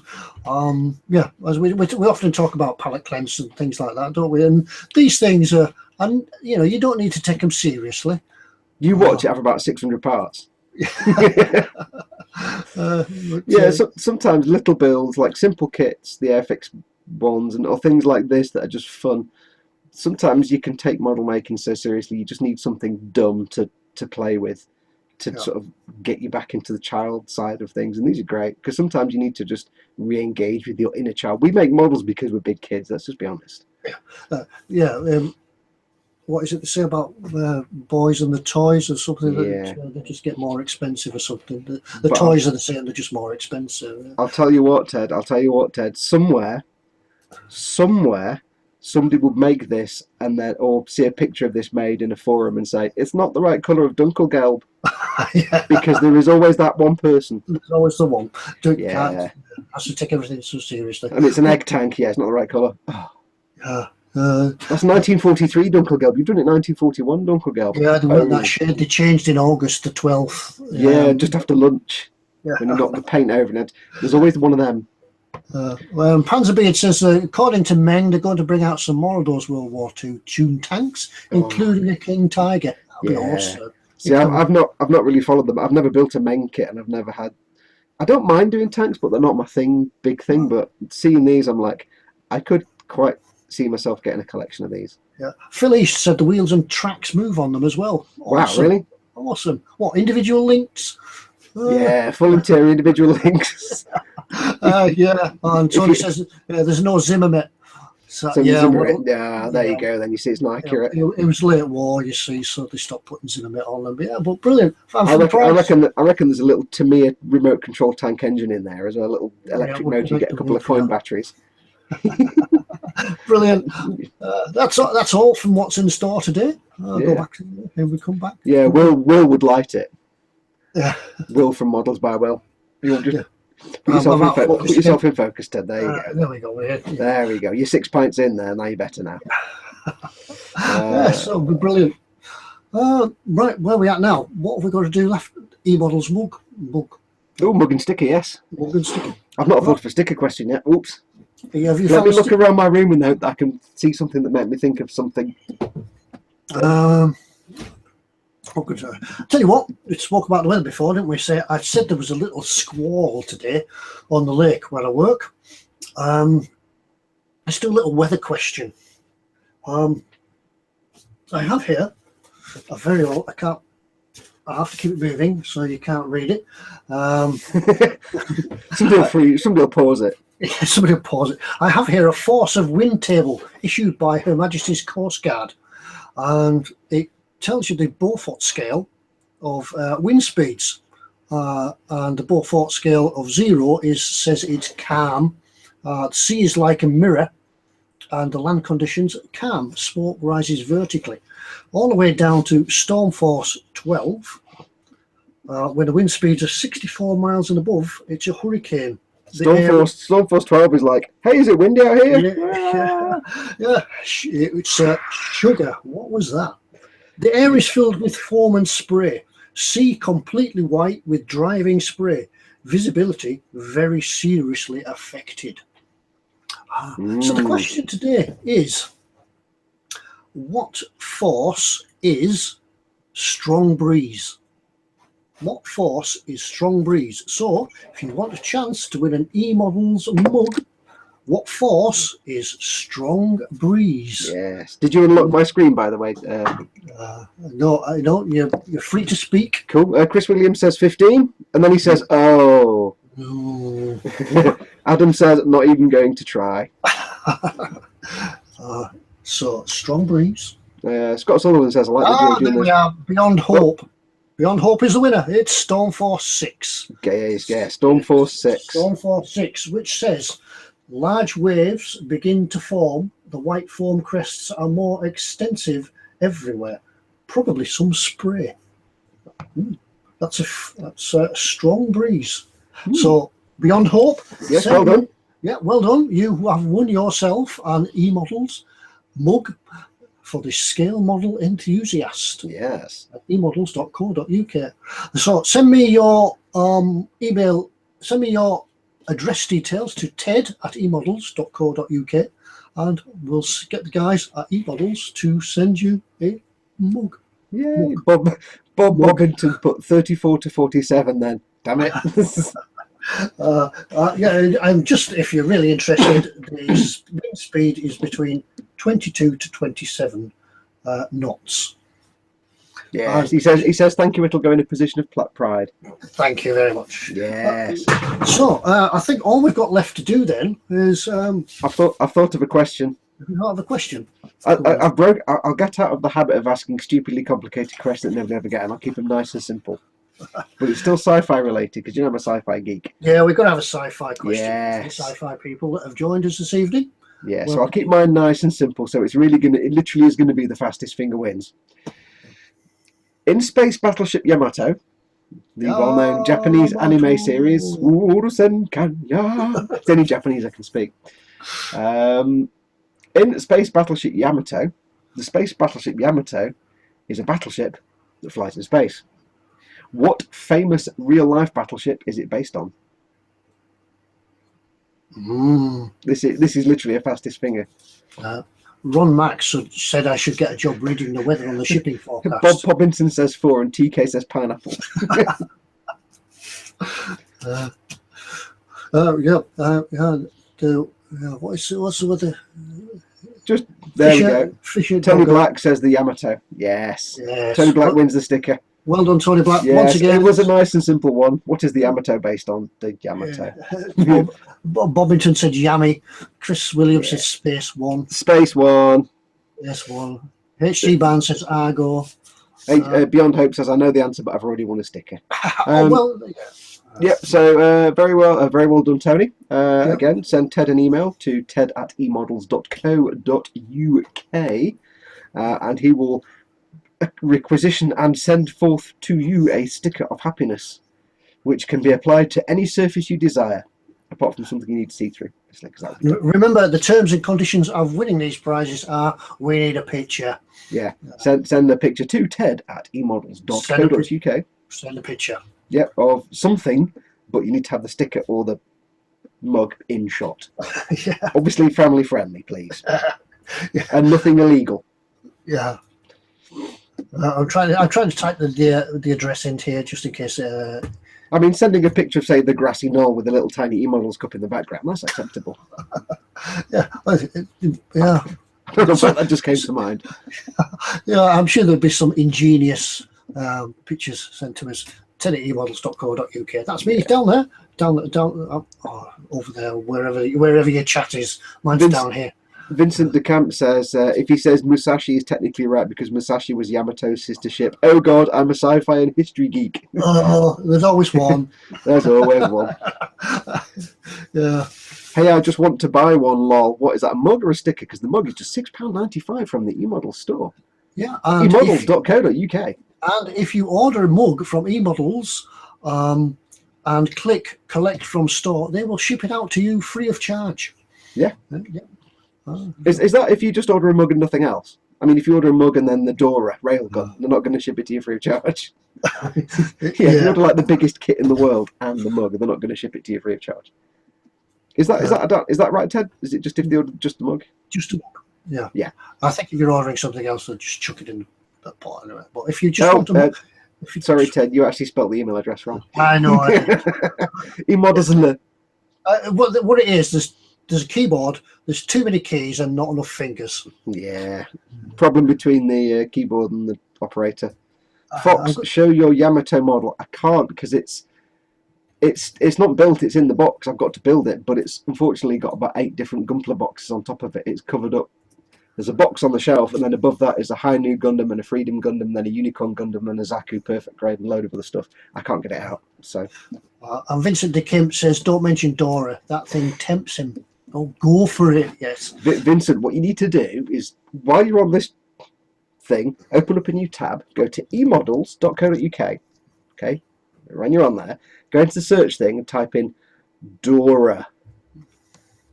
Yeah, as we often talk about palette cleansers and things like that, don't we? And these things are, and you don't need to take them seriously. You watch it have about 600 parts. Sometimes little builds like simple kits, the Airfix ones, or things like this that are just fun. Sometimes you can take model making so seriously. You just need something dumb to play with. To sort of get you back into the child side of things, and these are great because sometimes you need to just re-engage with your inner child. We make models because we're big kids. Let's just be honest. What is it to say about boys and the toys or something? They just get more expensive or something. The toys are the same; they're just more expensive. I'll tell you what, Ted. Somewhere, somebody would make this or see a picture of this made in a forum and say it's not the right colour of Dunkelgelb. Because there is always that one person. There's always the one. Has to take everything so seriously. And it's an egg tank. Yeah, it's not the right colour. That's 1943 Dunkelgelb. You've done it 1941 Dunkelgelb. Yeah, they weren't that shade. They changed in August the 12th. Yeah, just after lunch. Yeah. When you knock the paint over it. There's always one of them. Panzerbeard says, according to Meng, they're going to bring out some more of those World War II tuned tanks, including a King Tiger. That'd be awesome. See, I've not really followed them. I've never built a Meng kit, and I've never had I don't mind doing tanks, but they're not my big thing. But seeing these, I'm like, I could quite see myself getting a collection of these. Yeah. Phil East said the wheels and tracks move on them as well. Awesome. Wow, really? Awesome. What, individual links? Yeah, full interior individual links. Yeah, and Tony says there's no Zimmerman. So, yeah, there you go. Then you see it's not accurate. It was late war, you see, so they stopped putting Zimmerman on them. Yeah, but brilliant. I reckon there's a little Tamiya remote control tank engine in there as well, a little electric motor. You get a couple of coin batteries. Brilliant. That's all from what's in store today. Go back to here we come back. Yeah, Will would light it. Yeah. Will from Models by Will. You just put yourself in focus, Ted. There you go. There we go. Yeah. There we go. You're 6 pints in there. Now you're better now. So brilliant. Right, where are we at now? What have we got to do left? eModels mug. Oh, mug and sticker, yes. Mug and sticker. I've not thought of a sticker question yet. Oops. Let me look around my room and I can see something that made me think of something. Tell you what, we spoke about the weather before, didn't we? I said there was a little squall today on the lake where I work. Let's do a little weather question. I have here a very old. I have to keep it moving so you can't read it. Somebody will pause it. Yeah, somebody will pause it. I have here a force of wind table issued by Her Majesty's Coast Guard, and it tells you the Beaufort scale of wind speeds, and the Beaufort scale of 0 says it's calm. The sea is like a mirror, and the land conditions calm. Smoke rises vertically, all the way down to storm force 12. When the wind speeds are 64 miles and above, it's a hurricane. Storm force 12 is like, hey, is it windy out here? Yeah. It's sugar. What was that? The air is filled with foam and spray. Sea completely white with driving spray. Visibility very seriously affected. So the question today is, what force is strong breeze? What force is strong breeze? So if you want a chance to win an eModels mug, what force is strong breeze? Yes. Did you unlock my screen, by the way? No, I don't. You're free to speak. Cool. Chris Williams says 15, and then he says, oh. No. Adam says, not even going to try. So, strong breeze. Scott Sullivan says, I like the there we are. Beyond Hope. Oh. Beyond Hope is the winner. It's Storm Force 6. Yeah, Storm Force 6. Storm Force 6, which says, large waves begin to form. The white foam crests are more extensive everywhere. Probably some spray. That's a strong breeze. So, Beyond Hope. Yes, well done. Yeah, well done. You have won yourself an eModels mug for the scale model enthusiast. Yes. At eModels.co.uk. So send me your email, send me your address details to ted@eModels.co.uk, and we'll get the guys at eModels to send you a mug. Yay. Bob Bobbington put 34 to 47 then. Damn it. Yeah, and just if you're really interested, the wind speed is between 22 to 27 knots. Yeah, he says thank you. It'll go in a position of pride. Thank you very much. Yes. So I think all we've got left to do then is I've thought of a question. You have a question. I'll get out of the habit of asking stupidly complicated questions that nobody ever get, and I'll keep them nice and simple. But it's still sci-fi related because you know I'm a sci-fi geek. Yeah, we've got to have a sci-fi question. Yes. For the sci-fi people that have joined us this evening. Yeah, so I'll keep mine nice and simple. So it literally is going to be the fastest finger wins. In Space Battleship Yamato, the well-known Japanese anime series, it's the only Japanese I can speak. In Space Battleship Yamato, the Space Battleship Yamato is a battleship that flies in space. What famous real-life battleship is it based on? This is literally a fastest finger. Ron Max said I should get a job reading the weather on the shipping forecast. Bob Pobbington says 4 and TK says pineapple. Yeah. What's the other? Just there we Fisher, go. Fisher Tony Dogger. Black says the Yamato. Yes. Yes. Tony Black wins the sticker. Well done, Tony Black. Yes, Once again, it was a nice and simple one. What is the Yamato based on? The Yamato. Bob Bobbington said Yummy. Chris Williams said Space One. Space One. Yes, one. HG Band says Argo. Beyond Hope says, I know the answer, but I've already won a sticker. Well, yeah. Yep, so very well done, Tony. Again, send Ted an email to ted@emodels.co.uk and he will requisition and send forth to you a sticker of happiness, which can be applied to any surface you desire, apart from something you need to see through. Remember, the terms and conditions of winning these prizes are we need a picture. Yeah, send the picture to ted@emodels.co.uk. Send a picture. Yep, of something, but you need to have the sticker or the mug in shot. Yeah. Obviously family friendly, please. Yeah. And nothing illegal. Yeah. I'm trying to type the address in here just in case. I mean, sending a picture of, say, the grassy knoll with a little tiny eModels cup in the background, that's acceptable. Yeah. Yeah. That just came to mind. Yeah, I'm sure there'll be some ingenious pictures sent to us. ted@emodels.co.uk. That's me down there, over there, wherever your chat is. Mine's down here. Vincent de Camp says, if he says Musashi is technically right because Musashi was Yamato's sister ship. Oh God, I'm a sci-fi and history geek. Oh, there's always one. There's always one. Yeah. Hey, I just want to buy one, lol. What is that, a mug or a sticker? Because the mug is just £6.95 from the eModels store. Yeah. eModels.co.uk. And if you order a mug from eModels and click collect from store, they will ship it out to you free of charge. Yeah. Yeah. Is that if you just order a mug and nothing else? I mean, if you order a mug and then the Dora railgun, they're not going to ship it to you free of charge. If you order like the biggest kit in the world and the mug, they're not going to ship it to you free of charge. Is that right, Ted? Is it just if they order just the mug? Just a mug. Yeah. Yeah. I think if you're ordering something else, they'll just chuck it in that pot anyway. But if you just want a mug, sorry, Ted, you actually spelled the email address wrong. I know. eModels and the. What it is, there's a keyboard. There's too many keys and not enough fingers. Yeah. Problem between the keyboard and the operator. Fox, show your Yamato model. I can't because it's not built. It's in the box. I've got to build it, but it's unfortunately got about 8 different Gunpla boxes on top of it. It's covered up. There's a box on the shelf, and then above that is a High-Nu Gundam and a Freedom Gundam, then a Unicorn Gundam and a Zaku Perfect Grade and a load of other stuff. I can't get it out. So. And Vincent de Kim says, "Don't mention Dora. That thing tempts him." Oh, go for it, yes. Vincent, what you need to do is, while you're on this thing, open up a new tab, go to emodels.co.uk, okay? When you're on there, go into the search thing and type in Dora.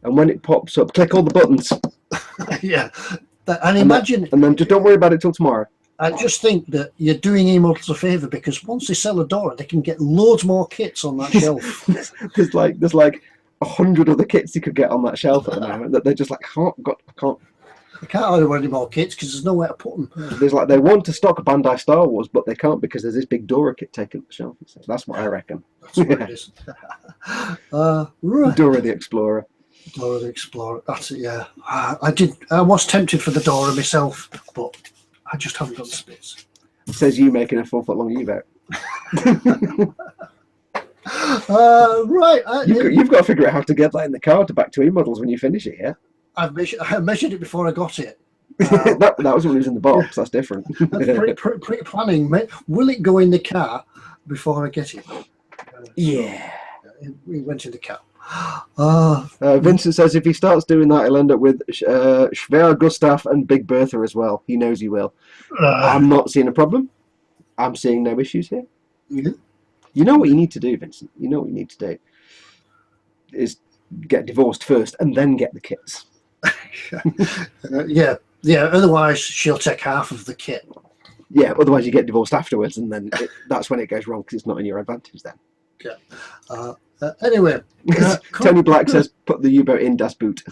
And when it pops up, click all the buttons. Yeah. And imagine... And then just don't worry about it till tomorrow. I just think that you're doing eModels a favour because once they sell a Dora, they can get loads more kits on that shelf. There's like 100 other kits you could get on that shelf at the moment that they're just like, I can't. They can't order any more kits because there's nowhere to put them. There's like they want to stock Bandai Star Wars, but they can't because there's this big Dora kit taken off the shelf. So that's what I reckon. That's what it is. Right. Dora the Explorer. Dora the Explorer. That's it. Yeah, I was tempted for the Dora myself, but I just haven't got the space. It says you making a 4-foot-long U-boat. Right. You've got to figure out how to get that in the car to back to eModels when you finish it, yeah? I measured it before I got it. That was when it was in the box. That's different. Pre-planning. Will it go in the car before I get it? Yeah. We went in the car. Vincent says if he starts doing that, he'll end up with Schwer Gustav and Big Bertha as well. He knows he will. I'm not seeing a problem. I'm seeing no issues here. Yeah. You know what you need to do, Vincent? You know what you need to do is get divorced first and then get the kits. Yeah. Otherwise, she'll take half of the kit. Yeah. Otherwise, you get divorced afterwards, and then that's when it goes wrong because it's not in your advantage then. Yeah. Anyway, Tony Black says, "Put the U-boat in Das Boot."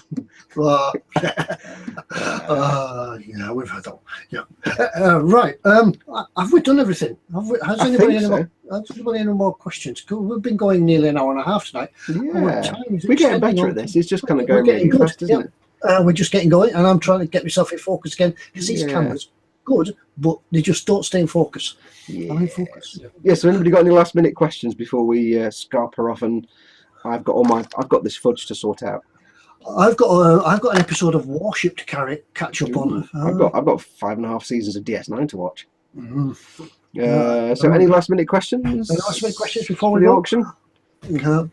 Yeah, we've had that. Yeah, right. Have we done everything? Has anybody any more questions? We've been going nearly an hour and a half tonight. Yeah, we're getting better at this. It's just kind of going really fast, isn't it? We're just getting going, and I'm trying to get myself in focus again because these cameras good, but they just don't stay in focus. Yeah. I'm in focus. Yeah. So, anybody got any last-minute questions before we scarper off? And I've got this fudge to sort out. I've got an episode of Warship to catch up on. I've got 5.5 seasons of DS9 to watch. Mm-hmm. So, any last-minute questions? Any last-minute questions before we the go? auction?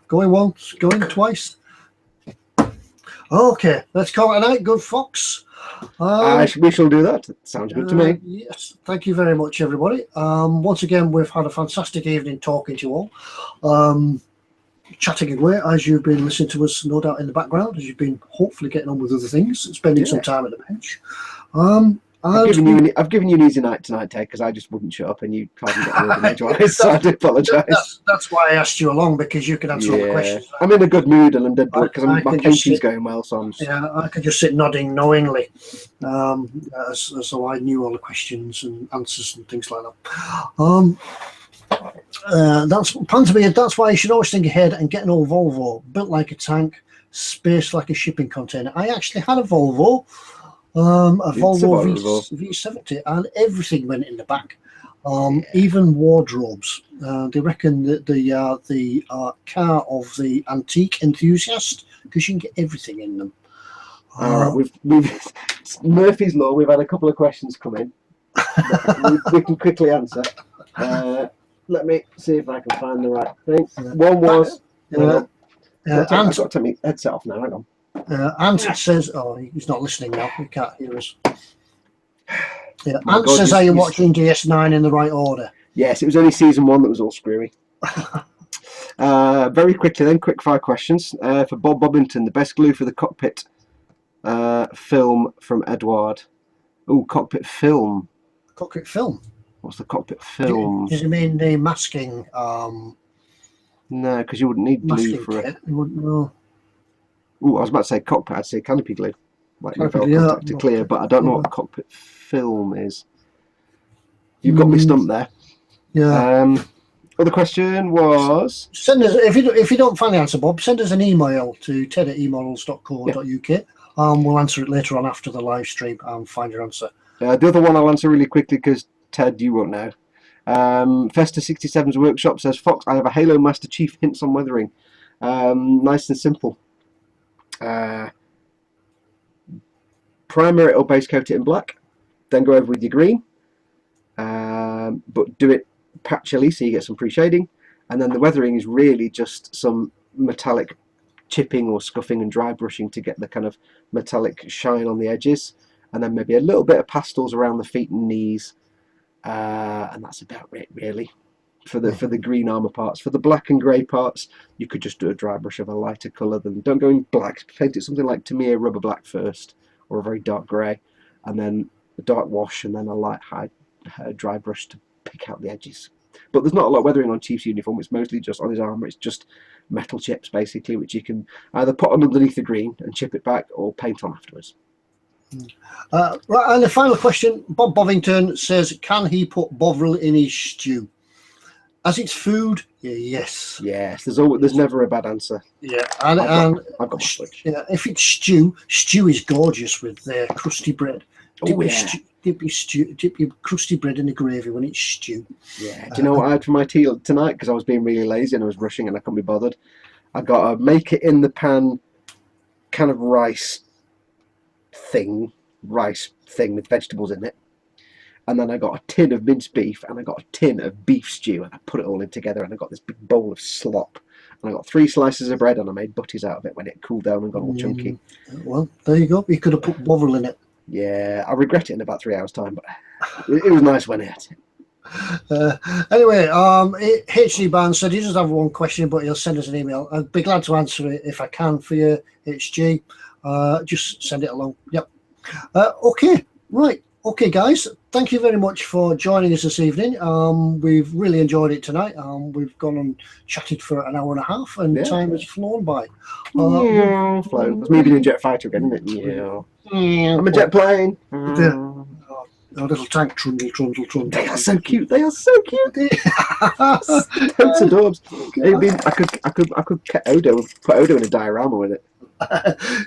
Going once, going twice. Okay, let's call it a night. Good Fox. We shall do that. Sounds good to me. Yes, thank you very much, everybody. Once again, we've had a fantastic evening talking to you all. Chatting away as you've been listening to us, no doubt in the background, as you've been hopefully getting on with other things and spending some time at the bench. I've given you an easy night tonight, Ted, because I just wouldn't shut up and you can't get a word in edgewise, so I do apologise. That's why I asked you along, because you can answer all the questions. I'm in a good mood and I'm dead bored because my painting's going well. So I could just sit nodding knowingly, so I knew all the questions and answers and things like that. That's Pantomime. That's why you should always think ahead and get an old Volvo, built like a tank, spaced like a shipping container. I actually had a Volvo. A Volvo V70, and everything went in the back, even wardrobes. They reckon that the car of the antique enthusiast, because you can get everything in them. All right, we've Murphy's Law. We've had a couple of questions come in. we can quickly answer. Let me see if I can find the right thing. One was. I've got to take my headset off now. Hang on. Ant says, he's not listening now. He can't hear us. Ant says, are you watching DS9 in the right order? Yes, it was only season 1 that was all screwy. Very quickly then, quick fire questions. For Bob Bobbington, the best glue for the cockpit film from Edward. Oh, cockpit film. Cockpit film? What's the cockpit film? Does it mean the masking? No, because you wouldn't need glue for it. You wouldn't know. Oh, I was about to say cockpit. I'd say canopy glue, like contact to clear, but I don't know what cockpit film is. You've got me stumped there. Yeah. Other question was, send us if you don't find the answer, Bob. Send us an email to ted@emodels.co.uk. We'll answer it later on after the live stream and find your answer. The other one I'll answer really quickly because Ted, you won't know. Festa67's workshop says, Fox, I have a Halo Master Chief, hints on weathering. Nice and simple. Primer it or base coat it in black, then go over with your green, but do it patchily so you get some pre-shading, and then the weathering is really just some metallic chipping or scuffing and dry brushing to get the kind of metallic shine on the edges, and then maybe a little bit of pastels around the feet and knees, and that's about it really. For the green armour parts. For the black and grey parts, you could just do a dry brush of a lighter colour. Don't go in black. Paint it something like Tamiya rubber black first, or a very dark grey, and then a dark wash, and then a light high dry brush to pick out the edges. But there's not a lot of weathering on Chief's uniform. It's mostly just on his armour. It's just metal chips basically, which you can either put on underneath the green and chip it back, or paint on afterwards. Right, and the final question, Bob Bovington says, can he put bovril in his stew? As it's food, yes. Yes, there's never a bad answer. Yeah, I've got my switch. Yeah, if it's stew is gorgeous with crusty bread. Dip your crusty bread in the gravy when it's stew. Yeah. Do you know what I had for my tea tonight? Because I was being really lazy and I was rushing and I couldn't be bothered. I got a make it in the pan kind of rice thing with vegetables in it. And then I got a tin of minced beef and I got a tin of beef stew and I put it all in together and I got this big bowl of slop. And I got 3 slices of bread and I made butties out of it when it cooled down and got all chunky. Well, there you go. You could have put bovril in it. Yeah, I regret it in about 3 hours' time, but it was nice when I ate it. Anyway, HG Band said he doesn't have one question, but he'll send us an email. I'd be glad to answer it if I can for you, HG. Just send it along. Yep. Okay, right. Okay, guys, thank you very much for joining us this evening. We've really enjoyed it tonight. We've gone and chatted for an hour and a half, and time has flown by. Flown. It's me being a jet fighter again, isn't it? Yeah. I'm a jet plane. A little tank trundle, trundle, trundle. They are so cute. They are so cute. Totes adorbs. I could put Odo in a diorama with it.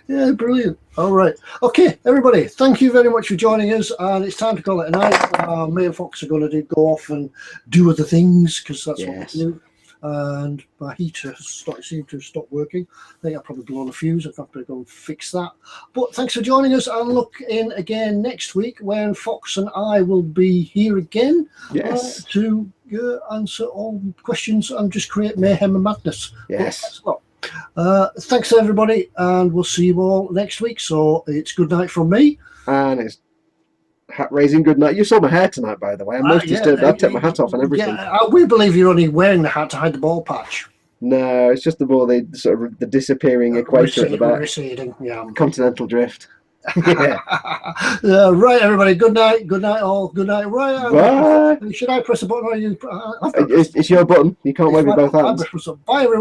Yeah, brilliant. All right. Okay, everybody, thank you very much for joining us. And it's time to call it a night. Me and Fox are going to go off and do other things because that's what we do. And my heater seemed to stop working. I think I've probably blown a fuse. I've got to go and fix that. But thanks for joining us, and look in again next week when Fox and I will be here again to answer all questions and just create mayhem and madness. Yes. Thanks everybody, and we'll see you all next week. So it's good night from me. And it's hat-raising good night. You saw my hair tonight, by the way. I'm most disturbed. I've taken my hat off and everything. Yeah, we believe you're only wearing the hat to hide the ball patch. No, it's just the sort of the disappearing equator at the back. Receding, continental drift. Right, everybody. Good night. Good night, all. Good night. Right. Bye. Should I press a button or you? It's your button. You can't wave with both hands. Bye, everyone.